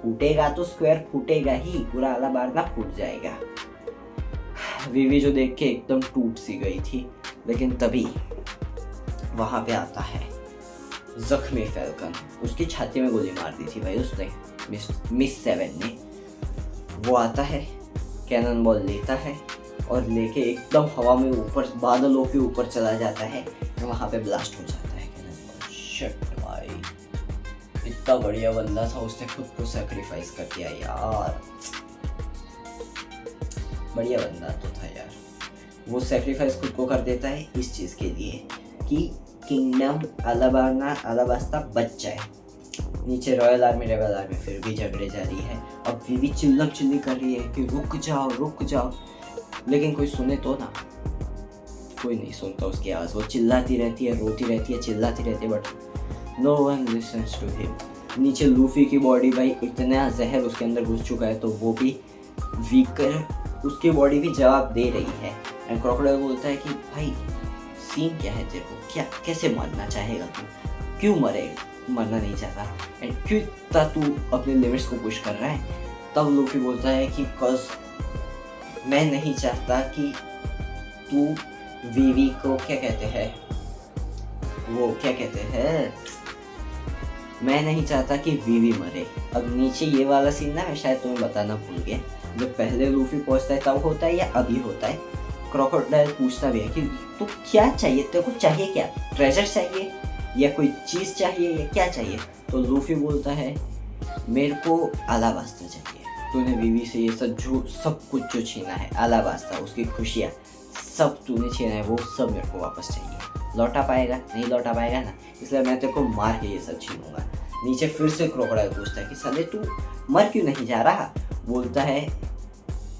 फूटेगा तो स्क्वायर फूटेगा ही, पूरा आला बार ना फूट जाएगा। वीवी जो देख के एकदम टूट सी गई थी, लेकिन तभी वहाँ पे आता है जख्मी फैल्कन, उसकी छाती में गोली मार दी थी भाई उसने मिस सेवन ने। वो आता है, कैनन बॉल लेता है और लेके एकदम हवा में ऊपर बादलों के ऊपर चला जाता है, वहाँ पे ब्लास्ट हो जाता है कैनन बॉल। शिट भाई, इतना बढ़िया बंदा था, उसने खुद को सेक्रीफाइस कर दिया यार, बढ़िया बंदा तो था यार। वो सेक्रीफाइस खुद को कर देता है इस चीज़ के लिए कि किंगडम अलाबास्ता बच जाए। नीचे रॉयल आर्मी रेबल आर्मी फिर भी झगड़े जारी है। अब वीवी चिल्लम चिल्ली कर रही है कि रुक जाओ, लेकिन कोई सुने तो ना, कोई नहीं सुनता उसकी आवाज़, वो चिल्लाती रहती है, रोती रहती है, चिल्लाती रहती है, but no one listens to him. नीचे लूफी की बॉडी भाई इतना जहर उसके अंदर घुस चुका है, तो वो भी वीकर, उसकी बॉडी भी जवाब दे रही है। एंड क्रोकोडाइल बोलता है कि भाई सीन क्या है तेरे को, क्या कैसे मरना चाहेगा तू, क्यों मरना नहीं चाहता, एंड क्यों इतना तू अपने लिमिट्स को पुश कर रहा है। तब लूफी बोलता है कि बिकॉज मैं नहीं चाहता कि तू वीवी को क्या कहते हैं, मैं नहीं चाहता कि वीवी मरे। अब नीचे ये वाला सीन ना मैं शायद तुम्हें बताना भूल गया, जो पहले लूफी पहुंचता है तब होता है या अभी होता है। क्रोकोडाइल पूछता भी है कि तू क्या चाहिए, तेरे को चाहिए क्या, ट्रेजर चाहिए या कोई चीज़ चाहिए या क्या चाहिए। तो लूफी बोलता है मेरे को अलाबास्ता चाहिए, तूने वीवी से ये सब कुछ जो छीना है, अलाबास्ता, उसकी खुशियाँ सब तूने छीना है, वो सब मेरे को वापस चाहिए। लौटा पाएगा? नहीं लौटा पाएगा ना, इसलिए मैं तेरे को मार के ये सब छीनूंगा। नीचे फिर से क्रोकोडाइल पूछता है कि साले तू मर क्यों नहीं जा रहा। बोलता है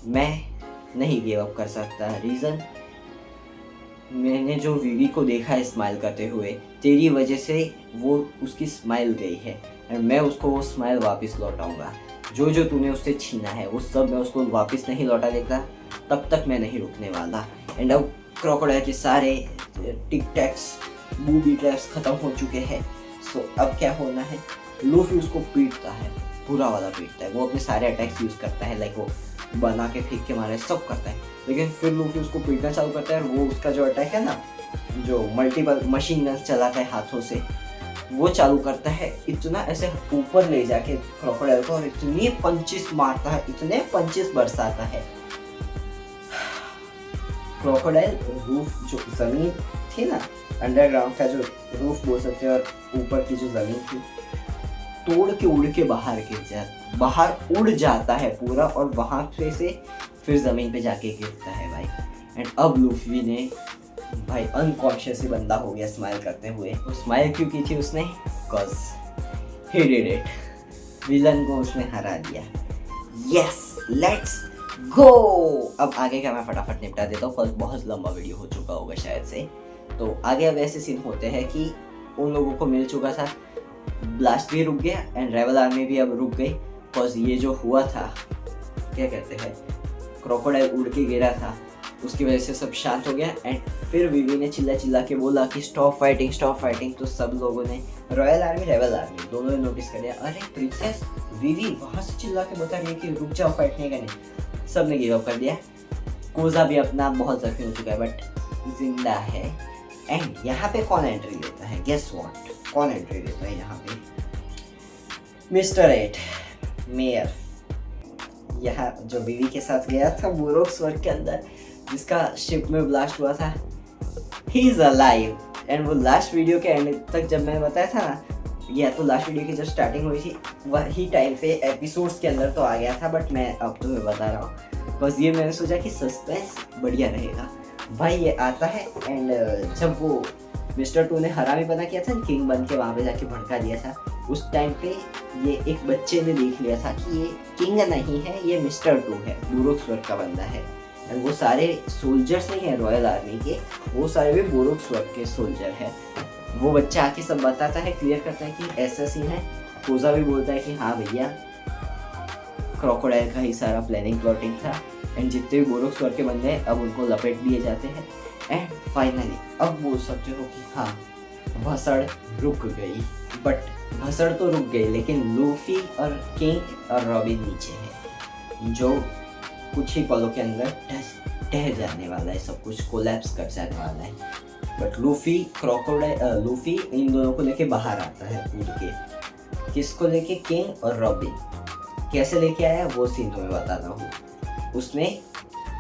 मैं नहीं गिव अप कर सकता, रीज़न मैंने जो वीवी को देखा है स्माइल करते हुए, तेरी वजह से वो उसकी स्माइल गई है, एंड मैं उसको वो स्माइल वापस लौटाऊंगा। जो तूने उससे छीना है वो सब मैं उसको वापस नहीं लौटा देता, तब तक मैं नहीं रुकने वाला। एंड अब क्रोकोडाइल के सारे टिक टैक्स बूबी ट्रैप्स ख़त्म हो चुके हैं। सो अब क्या होना है, लूफी उसको पीटता है, पूरा वाला पीटता है, वो अपने सारे अटैक्स यूज़ करता है, लाइक वो बना के फेंक के मारे सब करता है, लेकिन फिर लूफी उसको पीटना चालू करता है। वो उसका जो अटैक है ना, जो मल्टीपल मशीन गन्स चलाता है हाथों से, वो चालू करता है, इतना ऐसे ऊपर ले जाके क्रोकोडाइल को, और इतने पंचेस मारता है, इतने पंचेस बरसाता है। क्रोकोडाइल रूफ जो ज़मीन थी ना, अंडरग्राउंड का जो रूफ बोल सकते हैं, और ऊपर की जो ज़मीन थी, तोड़ के उड़ के बाहर उड़ जाता है पूरा, और वहाँ पे से फिर ज़मीन पे जाके गिरता है भाई। एंड अब लूफी ने भाई अनकॉन्शियस ही बंदा हो गया स्माइल करते हुए। वो स्माइल क्यों की थी उसने? Because he did it. Villain को उसने हरा दिया। Yes, let's go. अब आगे का मैं फटाफट निपटा देता हूँ, बहुत लंबा वीडियो हो चुका होगा शायद से। तो आगे अब ऐसे सीन होते हैं कि उन लोगों को मिल चुका था, ब्लास्ट भी रुक गया एंड रेबल आर्मी भी अब रुक गई। बिकॉज ये जो हुआ था, क्या कहते हैं, क्रोकोडाइल उड़ के गिरा था, उसकी वजह से सब शांत हो गया। एंड फिर वीवी ने चिल्ला चिल्ला के बोला कि स्टॉप फाइटिंग स्टॉप फाइटिंग। तो सब लोगों ने, रॉयल आर्मी रेबल आर्मी दोनों ने नोटिस कर लिया, अरे प्रिंसेस वीवी वहाँ से चिल्ला के बता रही है कि रुक जाओ, फाइट नहीं करनी। सब ने गिव अप कर दिया। कोजा भी अपना बहुत जख्मी हो चुका है बट जिंदा है। एंड यहाँ पे कौन एंट्री लेता है? गेस व्हाट, कौन एंट्री लेता है यहाँ पे? मिस्टर 8 मेयर, यहाँ जो बीवी के साथ गया था बोरोक स्वर्ग के अंदर, जिसका शिप में ब्लास्ट हुआ था, ही इज अलाइव। एंड वो लास्ट वीडियो के एंड तक जब मैंने बताया था ना, या तो लास्ट वीडियो की जब स्टार्टिंग हुई थी वही टाइम पे एपिसोड्स के अंदर तो आ गया था, बट मैं अब तुम्हें बता रहा हूँ बस ये मैंने सोचा कि सस्पेंस बढ़िया रहेगा। भाई ये आता है एंड जब वो मिस्टर 2 ने हरामी बना किया था, किंग बन के वहाँ पे जाके भड़का दिया था, उस टाइम पे ये एक बच्चे ने देख लिया था कि ये किंग नहीं है, ये मिस्टर 2 है, बोरोक स्वर्ग का बंदा है। एंड वो सारे सोल्जर्स नहीं है रॉयल आर्मी के, वो सारे भी बोरोक स्वर्ग के सोल्जर है। वो बच्चा आके सब बताता है, क्लियर करता है कि ऐसा सीन है। कोजा भी बोलता है कि हाँ भैया, क्रोकोडाइल का ही सारा प्लानिंग प्लॉटिंग था। एंड जितने भी बोरोक स्वर्ग के बंदे हैं अब उनको लपेट दिए जाते हैं। एंड फाइनली अब बोल सकते हो कि हाँ, भसड़ रुक गई। बट भसड़ तो रुक गई, लेकिन लूफी और किंग और रॉबिन नीचे है, जो कुछ ही पलों के अंदर ढह जाने वाला है, सब कुछ कोलैप्स कर जाने वाला है। बट लूफी इन दोनों को लेके बाहर आता है कूद के। किसको लेके? किंग और रॉबिन। कैसे लेके आया वो सीन तुम्हें बताता हूँ। उसमें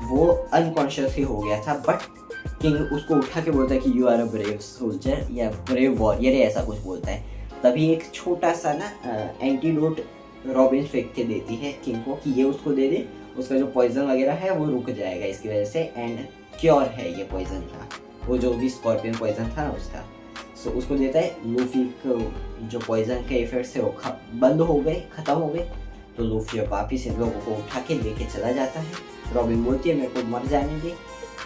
वो अनकॉन्शियस ही हो गया था, बट किंग उसको उठा के बोलता है कि you are a brave soldier या ब्रेव वॉरियर, ऐसा कुछ बोलता है। तभी एक छोटा सा ना एंटीडोट रॉबिन फेंक के देती है किंग को कि ये उसको दे दे, उसका जो पॉइजन वगैरह है वो रुक जाएगा इसकी वजह से। एंड क्योर है ये पॉइजन का, वो जो भी स्कॉर्पियन पॉइजन था ना उसका। सो उसको देता है। लूफी को जो पॉइजन के इफेक्ट से वो बंद हो गए, ख़त्म हो गए। तो लूफी वापिस इन लोगों को उठा के लेके चला जाता है। रॉबिन बोलती है मेरे को मर जाने दे,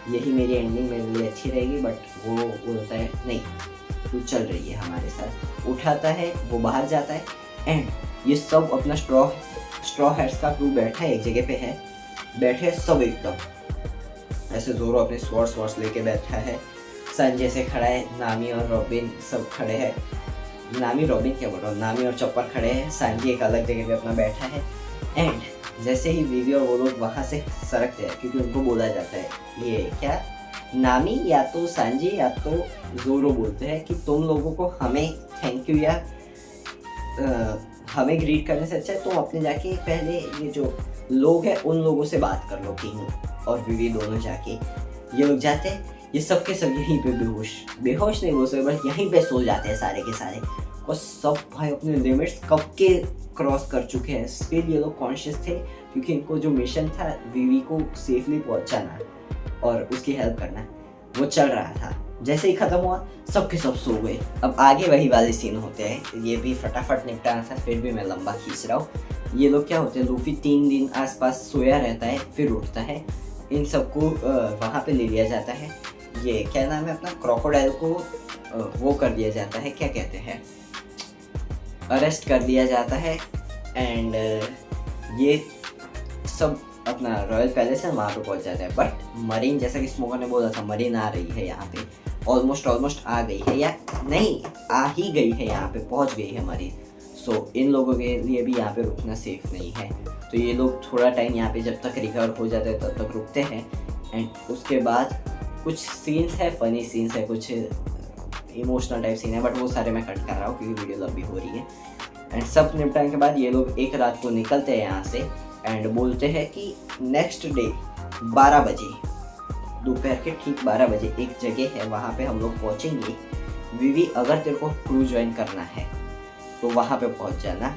यही मेरी एंडिंग मेरे लिए अच्छी रहेगी। बट वो बोलता है नहीं, तू चल रही है हमारे साथ। उठाता है, वो बाहर जाता है। एंड ये सब अपना स्ट्रॉ हैट्स का क्रू बैठा है, एक जगह पे है, बैठे सब एकदम ऐसे जोरों अपने स्वॉर्ड्स लेके बैठा है। संजय से खड़ा है, नामी और रॉबिन सब खड़े हैं। नामी रॉबिन क्या बोल रहा हूँ, नामी और चॉपर खड़े हैं, सांजी एक अलग जगह पे अपना बैठा है। एंड जैसे ही वीवी और वो लोग वहाँ से सरकते हैं, क्योंकि उनको बोला जाता है ये क्या, नामी या तो सांजी या तो जोरो बोलते हैं कि तुम लोगों को हमें थैंक यू या हमें ग्रीट करने से अच्छा है तुम अपने जाके पहले ये जो लोग हैं उन लोगों से बात कर लो। किंग और वीवी दोनों जाके, ये लोग जाते हैं, ये सब के सब यहीं पे बेहोश नहीं हो सकते, बस यहीं पे सो जाते हैं सारे के सारे। और सब भाई अपने लिमिट्स कब के क्रॉस कर चुके हैं, स्टिल ये लोग कॉन्शियस थे, क्योंकि इनको जो मिशन था वीवी को सेफली पहुंचाना और उसकी हेल्प करना, वो चल रहा था। जैसे ही ख़त्म हुआ सब के सब सो गए। अब आगे वही वाले सीन होते हैं, ये भी फटाफट निपटाना था, फिर भी मैं लंबा खींच रहा हूँ। ये लोग क्या होते हैं, लूफी 3 दिन आसपास सोया रहता है, फिर उठता है। इन सबको वहाँ पे ले लिया जाता है। ये क्या नाम है अपना, क्रोकोडाइल को वो कर दिया जाता है, क्या कहते हैं, अरेस्ट कर लिया जाता है। एंड ये सब अपना रॉयल पैलेस है वहाँ पे पहुँच जाता है। बट मरीन, जैसा कि स्मोकर ने बोला था, मरीन आ रही है यहाँ पे, ऑलमोस्ट आ गई है, या नहीं आ ही गई है, यहाँ पे पहुँच गई है मरीन। सो इन लोगों के लिए भी यहाँ पे रुकना सेफ नहीं है। तो ये लोग थोड़ा टाइम यहाँ पे जब तक रिकवर हो जाता है तब तक रुकते हैं। एंड उसके बाद कुछ सीन्स है, फनी सीन्स है, कुछ इमोशनल टाइप सीन है, बट वो सारे मैं कट कर रहा हूँ क्योंकि वीडियो लंबी हो रही है। एंड सब निपटाने के बाद ये लोग एक रात को निकलते हैं यहाँ से एंड बोलते हैं कि नेक्स्ट डे 12 बजे, दोपहर के ठीक 12 बजे एक जगह है, वहाँ पे हम लोग पहुँचेंगे। वीवी अगर तेरे को क्रू ज्वाइन करना है तो वहाँ पे पहुँच जाना।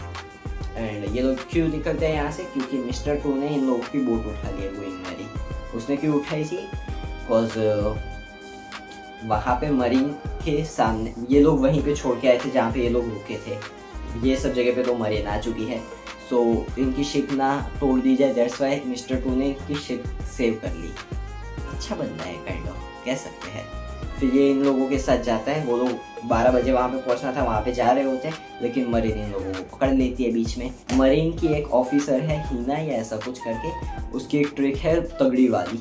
एंड ये लोग क्यों निकलते हैं यहाँ से, क्योंकि मिस्टर 2 ने इन लोगों की बोट उठा ली है, गोइंग मैरी। उसने क्यों उठाई थी, बिकॉज वहाँ पे मरीन के सामने ये लोग वहीं पे छोड़ के आए थे जहाँ पे ये लोग रुके थे। ये सब जगह पे तो मरीन आ चुकी है, सो इनकी शिप ना तोड़ दी जाए, दैट्स वाई मिस्टर टू ने इनकी शिप सेव कर ली। अच्छा बंदा है काइंड ऑफ, कह सकते हैं। फिर ये इन लोगों के साथ जाता है, वो लोग 12 बजे वहाँ पे पहुँचना था, वहाँ पे जा रहे होते हैं, लेकिन मरीन इन लोगों को पकड़ लेती है बीच में। मरीन की एक ऑफिसर है हीना या ऐसा कुछ करके, उसकी एक ट्रिक है तगड़ी वाली,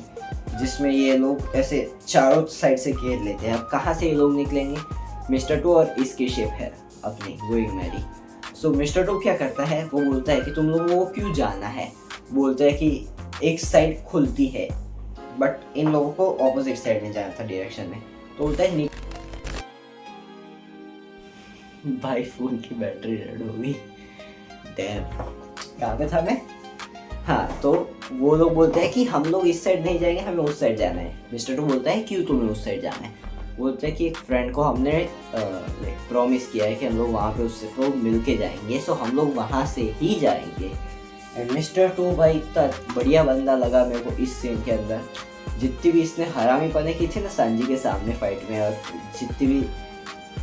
जिसमें ये लोग ऐसे चारों साइड से घेर लेते हैं। अब कहाँ से ये लोग निकलेंगे? मिस्टर टू और इसकी शिप है अपनी going Mary. So mister to क्या करता है, वो बोलता है कि तुम लोगों को क्यों जाना है। बोलता है कि एक साइड खुलती है, बट इन लोगों को ऑपोजिट साइड में जाना था डायरेक्शन में। तो बोलता है भाई फोन की बैटरी डेड हो गई। डैम, कहाँ पे था मैं? हाँ, तो वो लोग बोलते हैं कि हम लोग इस साइड नहीं जाएंगे, हमें उस साइड जाना है। मिस्टर टू बोलता है क्यों तुम्हें उस साइड जाना है? बोलते हैं कि एक फ्रेंड को हमने प्रॉमिस किया है कि हम लोग वहाँ पे उससे को मिल के जाएंगे, सो हम लोग वहाँ से ही जाएंगे। एंड मिस्टर टू भाई इतना बढ़िया बंदा लगा मेरे को इस सीन के अंदर। जितनी भी इसने हरामी पने की थी ना सांजी के सामने फाइट में, और जितनी भी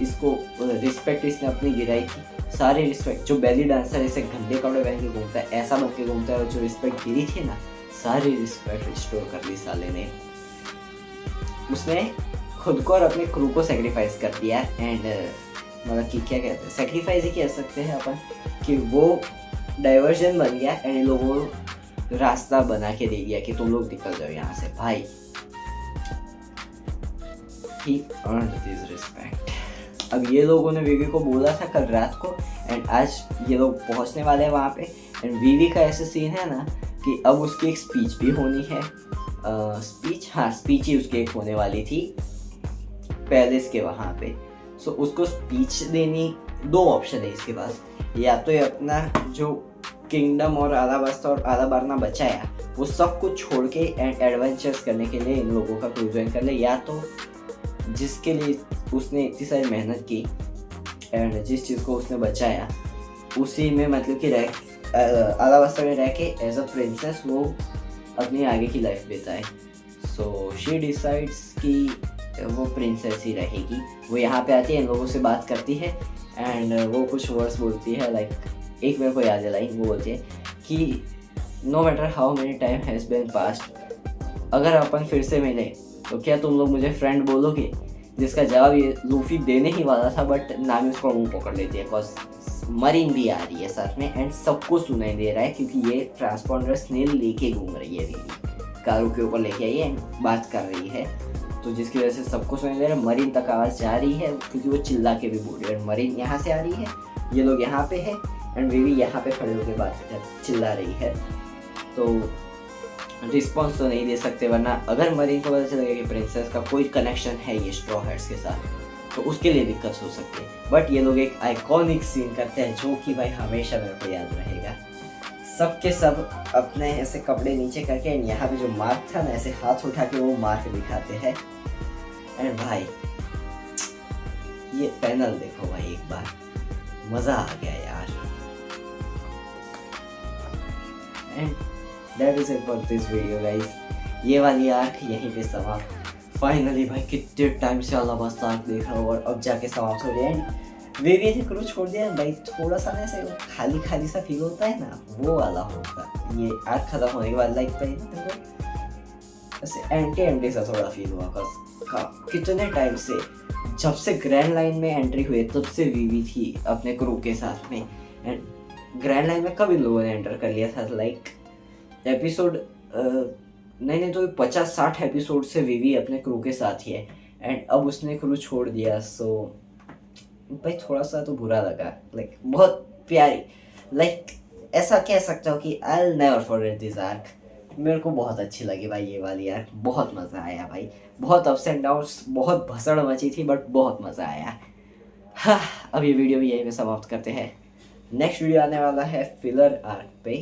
इसको रिस्पेक्ट इसने अपनी गिराई थी, सारे रिस्पेक्ट, जो बेली डांसर ऐसे गंदे कपड़े पहन के घूमता है, ऐसा बन के घूमता है, और जो रिस्पेक्ट गिरी थी ना, सारी रिस्पेक्ट रिस्टोर कर ली साले ने। उसने खुद को और अपने क्रू को सेक्रीफाइस कर दिया। एंड मतलब कि क्या कहते हैं, सेक्रीफाइस ही कह सकते हैं अपन, कि वो डाइवर्जन बन गया एंड इन लोगों को रास्ता बना के दे दिया कि तुम लोग निकल जाओ यहाँ से। भाई ही अर्नड दिस रिस्पेक्ट। अब ये लोगों ने वीवी को बोला था कल रात को, एंड आज ये लोग पहुँचने वाले हैं वहाँ पे। एंड वीवी का ऐसे सीन है ना कि अब उसकी एक स्पीच भी होनी है। स्पीच ही उसकी एक होने वाली थी पैलेस के वहाँ पे। सो उसको स्पीच देनी, दो ऑप्शन है इसके पास, या तो ये अपना जो किंगडम और आलाबास्ता और आलाबारना बचाया वो सब कुछ छोड़ के एंड एडवेंचर्स करने के लिए इन लोगों का क्रू ज्वाइन कर ले, या तो जिसके लिए उसने इतनी सारी मेहनत की एंड जिस चीज़ को उसने बचाया उसी में मतलब कि आलाबास्ता में रह के एज अ प्रिंसेस वो अपनी आगे की लाइफ बिताए। सो शी डिसाइड्स कि वो प्रिंसेस ही रहेगी। वो यहाँ पे आती है, इन लोगों से बात करती है एंड वो कुछ वर्ड्स बोलती है, लाइक एक मेरे को याद है लाइन, वो बोलती है कि no matter how many time has been past, अगर अपन फिर से मिले तो क्या तुम लोग मुझे फ्रेंड बोलोगे? जिसका जवाब ये लूफी देने ही वाला था, बट नामी उसका मुंह पकड़ लेती है, बिकॉज मरीन भी आ रही है साथ में एंड सबको सुनाई दे रहा है, क्योंकि ये ट्रांसपॉन्डर स्नेल लेके घूम रही है, अभी कारों के ऊपर लेके आई है एंड बात कर रही है, तो जिसकी वजह से सबको सुनाई दे रहा है। मरीन तक आवाज़ जा रही है क्योंकि वो चिल्ला के भी बोल रही है। मरीन यहाँ से आ रही है, ये लोग यहाँ पे है एंड वे भी यहाँ पे खड़े होकर बात चिल्ला रही है, तो रिस्पॉन्स तो नहीं दे सकते, वरना अगर मरीन को पता चलेगा कि प्रिंसेस का कोई कनेक्शन है ये स्ट्रॉ हैट्स के साथ तो उसके लिए दिक्कत हो सकती है। बट ये लोग एक आइकॉनिक सीन करते हैं जो कि भाई हमेशा मेरे को याद रहेगा। सब के सब अपने ऐसे कपड़े नीचे करके एंड यहाँ पे जो मार्क था ना, ऐसे हाथ उठा के वो मार्क दिखाते हैं। एंड भाई ये पैनल देखो भाई एक बार, मज़ा आ गया यार। And that is it for this video guys. ये वाली आर्क यहीं पे समाप्त। फाइनली भाई कितने टाइम से आलाबास्ता आर्क देख रहा हूँ और अब जाके समाप्त हो गया। एंड वेवी ने क्रू छोड़ दिया भाई, थोड़ा सा ऐसे खाली खाली सा फील होता है ना, वो वाला होता ये आर्क खत्म होने के बाद। लाइक भाई ऐसे एंटी सा थोड़ा फील हुआ, कितने टाइम से, जब से ग्रैंड लाइन में एंट्री हुई तब से वीवी थी अपने क्रू के साथ में। एंड ग्रैंड लाइन में कब इन लोगों ने एंटर कर लिया था, लाइक एपिसोड नहीं तो 50-60 एपिसोड से वीवी अपने क्रू के साथ ही है एंड अब उसने क्रू छोड़ दिया। सो भाई थोड़ा सा तो बुरा लगा, लाइक बहुत प्यारी, लाइक ऐसा कह सकता हूँ कि I will never forget this arc. मेरे को बहुत अच्छी लगी भाई ये वाली आर्क, बहुत मज़ा आया भाई, बहुत अप्स एंड डाउन्स, बहुत भसड़ मची थी बट बहुत मज़ा आया। हाँ, अब ये वीडियो भी यहीं पे समाप्त करते हैं। नेक्स्ट वीडियो आने वाला है फिलर आर्क पे,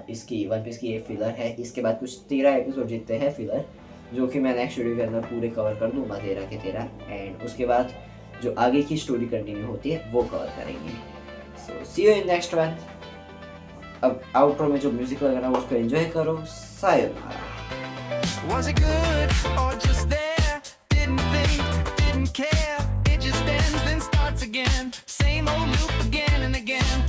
इसकी वन पीस की एक फिलर है। इसके बाद कुछ 13 एपिसोड जितने हैं फिलर, जो कि मैं नेक्स्ट वीडियो के अंदर पूरे कवर कर दूँगा 13 के 13। एंड उसके बाद जो आगे की स्टोरी कंटिन्यू होती है वो कवर करेंगे। सो सी यू इन नेक्स्ट वन। अब आउटरो में जो म्यूजिक लग रहा है उसको एंजॉय करो। Sayonara. care. It just ends, then starts again. Same old loop again and again.